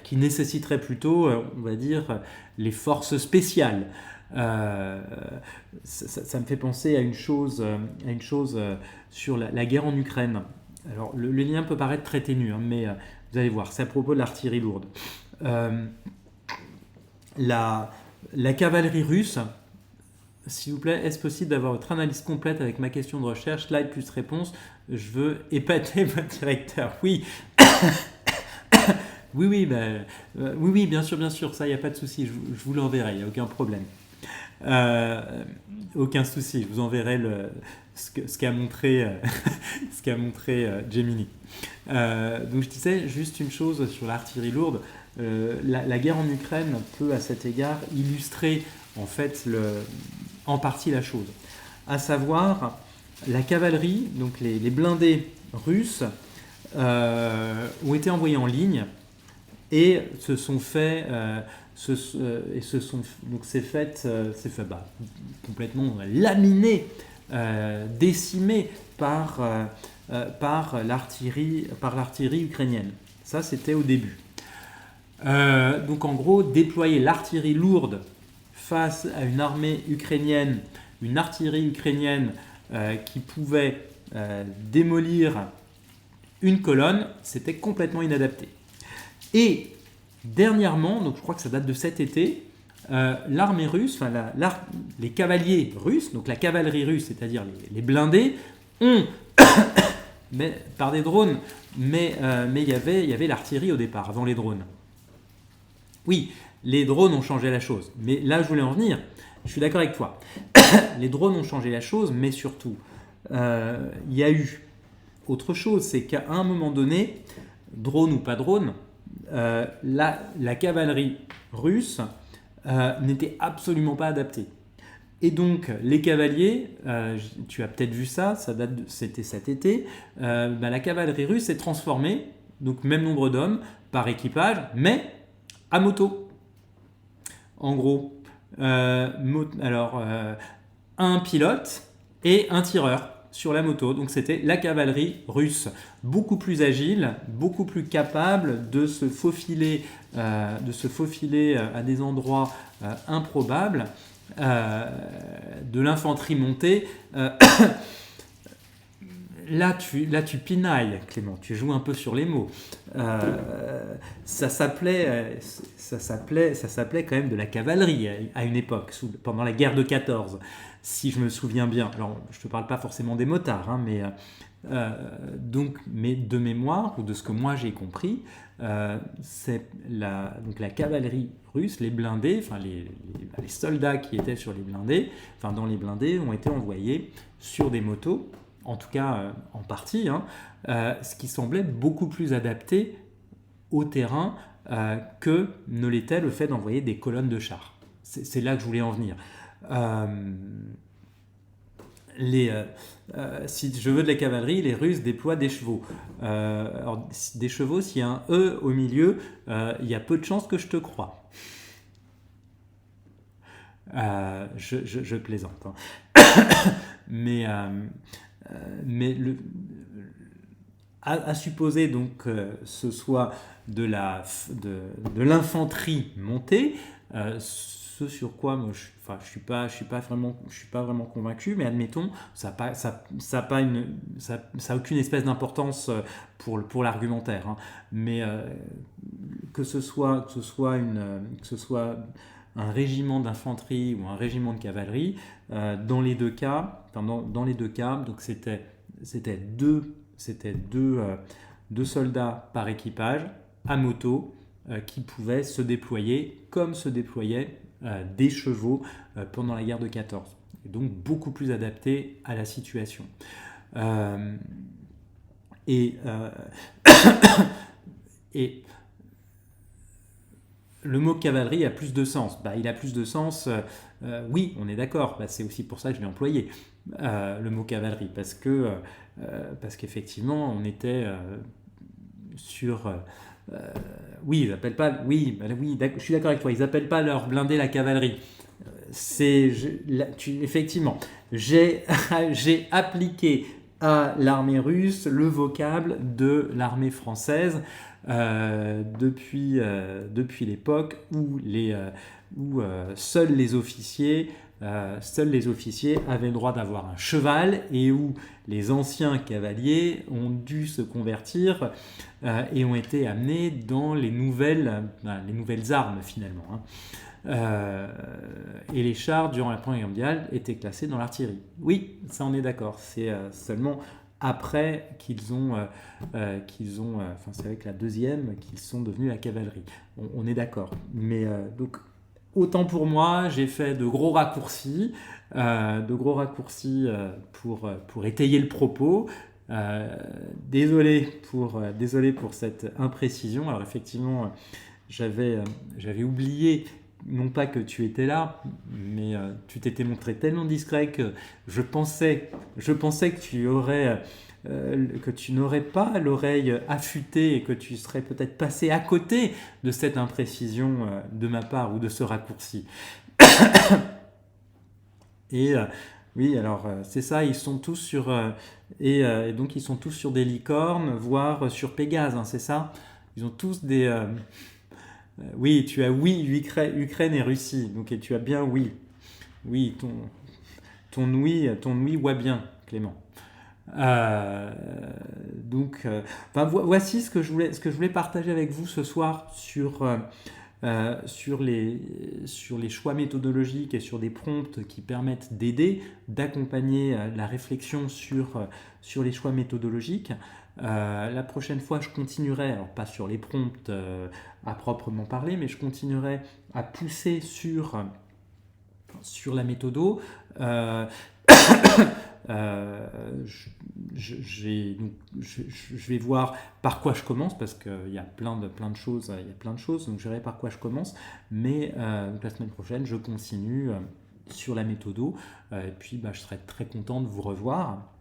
qui nécessiterait plutôt, on va dire, les forces spéciales. Ça me fait penser à une chose sur la guerre en Ukraine. Alors, le lien peut paraître très ténu, hein, mais vous allez voir, c'est à propos de l'artillerie lourde. La cavalerie russe, s'il vous plaît, est-ce possible d'avoir votre analyse complète avec ma question de recherche, slide plus réponse? Je veux épater votre directeur. Oui. Oui, bien sûr, ça, il n'y a pas de souci, je vous l'enverrai, il n'y a aucun problème. Aucun souci, je vous enverrai ce qu'a montré Gemini. Donc je disais juste une chose sur l'artillerie lourde. La guerre en Ukraine peut à cet égard illustrer en fait en partie la chose. À savoir, la cavalerie, donc les blindés russes, ont été envoyés en ligne et s'est fait complètement laminé, décimé par l'artillerie ukrainienne. Ça, c'était au début. Donc en gros, déployer l'artillerie lourde face à une armée ukrainienne, une artillerie ukrainienne qui pouvait démolir une colonne, c'était complètement inadapté. Et dernièrement, donc je crois que ça date de cet été, l'armée russe, les cavaliers russes, donc la cavalerie russe, c'est-à-dire les blindés, ont, par des drones, mais il y avait l'artillerie au départ, avant les drones. Oui, les drones ont changé la chose, mais là je voulais en venir, je suis d'accord avec toi. Les drones ont changé la chose, mais surtout, il y a eu autre chose, c'est qu'à un moment donné, drone ou pas drone, la cavalerie russe n'était absolument pas adaptée. Et donc, les cavaliers, tu as peut-être vu ça, c'était cet été, la cavalerie russe s'est transformée, donc même nombre d'hommes par équipage, mais à moto. En gros, un pilote et un tireur sur la moto. Donc c'était la cavalerie russe, beaucoup plus agile, beaucoup plus capable de se faufiler à des endroits improbables, de l'infanterie montée. là, tu pinailles, Clément. Tu joues un peu sur les mots. Ça s'appelait quand même de la cavalerie à une époque, pendant la guerre de 14, si je me souviens bien. Alors, je te parle pas forcément des motards, hein, mais de mémoire ou de ce que moi j'ai compris, c'est donc la cavalerie russe, les blindés, enfin les soldats qui étaient sur les blindés, enfin dans les blindés, ont été envoyés sur des motos, en tout cas en partie, hein, ce qui semblait beaucoup plus adapté au terrain que ne l'était le fait d'envoyer des colonnes de chars. C'est là que je voulais en venir. Si je veux de la cavalerie, les Russes déploient des chevaux. Alors, des chevaux, s'il y a un E au milieu, il y a peu de chances que je te croie. Je plaisante. Hein. mais à supposer donc que ce soit de l'infanterie montée, ce sur quoi moi, je suis pas vraiment convaincu, mais admettons, ça a aucune espèce d'importance pour l'argumentaire, hein. Mais que ce soit un régiment d'infanterie ou un régiment de cavalerie, dans les deux cas, donc c'était deux soldats par équipage à moto qui pouvaient se déployer comme se déployaient des chevaux pendant la guerre de 14. Et donc beaucoup plus adapté à la situation. Et le mot cavalerie a plus de sens. Il a plus de sens, oui, on est d'accord. C'est aussi pour ça que je l'ai employé, le mot cavalerie, parce qu'effectivement, on était sur... oui, ils appellent pas... Oui, je suis d'accord avec toi, ils n'appellent pas leur blindé la cavalerie. Effectivement, j'ai appliqué à l'armée russe le vocable de l'armée française depuis l'époque où seuls les officiers avaient le droit d'avoir un cheval et où les anciens cavaliers ont dû se convertir et ont été amenés dans les nouvelles armes finalement, hein. Et les chars durant la Première Guerre mondiale étaient classés dans l'artillerie. Oui, ça on est d'accord. C'est seulement après qu'ils ont, c'est avec la deuxième qu'ils sont devenus la cavalerie. On est d'accord. Mais donc autant pour moi, j'ai fait de gros raccourcis pour étayer le propos. Désolé pour cette imprécision. Alors effectivement, j'avais oublié, non pas que tu étais là, mais tu t'étais montré tellement discret que je pensais que tu n'aurais pas l'oreille affûtée et que tu serais peut-être passé à côté de cette imprécision de ma part ou de ce raccourci. Et oui, alors c'est ça, ils sont tous sur et donc ils sont tous sur des licornes, voire sur Pégase, hein, c'est ça. Ils ont tous des oui, tu as oui, Ukraine et Russie. Donc, et tu as bien oui. Oui, ton oui voit bien, Clément. Voici ce que je voulais partager avec vous ce soir sur les choix méthodologiques et sur des prompts qui permettent d'accompagner la réflexion sur les choix méthodologiques. La prochaine fois, je continuerai, alors pas sur les prompts à proprement parler, mais je continuerai à pousser sur la méthodo. Je vais voir par quoi je commence parce qu'il y a plein de choses, donc je verrai par quoi je commence, mais la semaine prochaine je continue sur la méthodo et puis je serai très content de vous revoir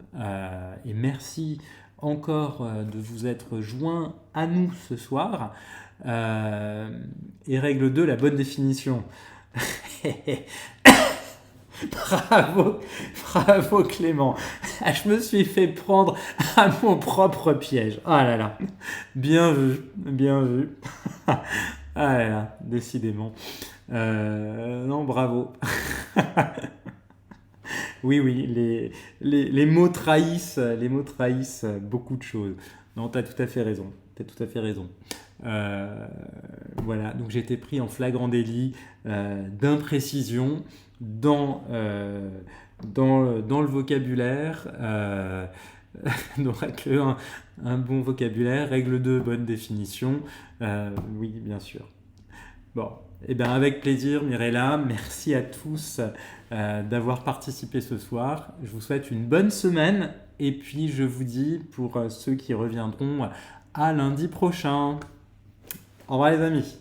et merci encore de vous être joints à nous ce soir. Et règle 2, la bonne définition. Bravo Clément. Je me suis fait prendre à mon propre piège. Ah là là. Bien vu. Ah là là, décidément. Non, bravo. Oui, oui, les mots trahissent beaucoup de choses. Non, tu as tout à fait raison. Tu tout à fait raison. Euh, voilà, donc j'ai été pris en flagrant délit d'imprécision dans, dans le vocabulaire. Donc, règle 1, un bon vocabulaire. Règle 2, bonne définition. Oui, bien sûr. Bon, eh bien avec plaisir, Mirella. Merci à tous d'avoir participé ce soir. Je vous souhaite une bonne semaine et puis je vous dis pour ceux qui reviendront à lundi prochain. Au revoir les amis.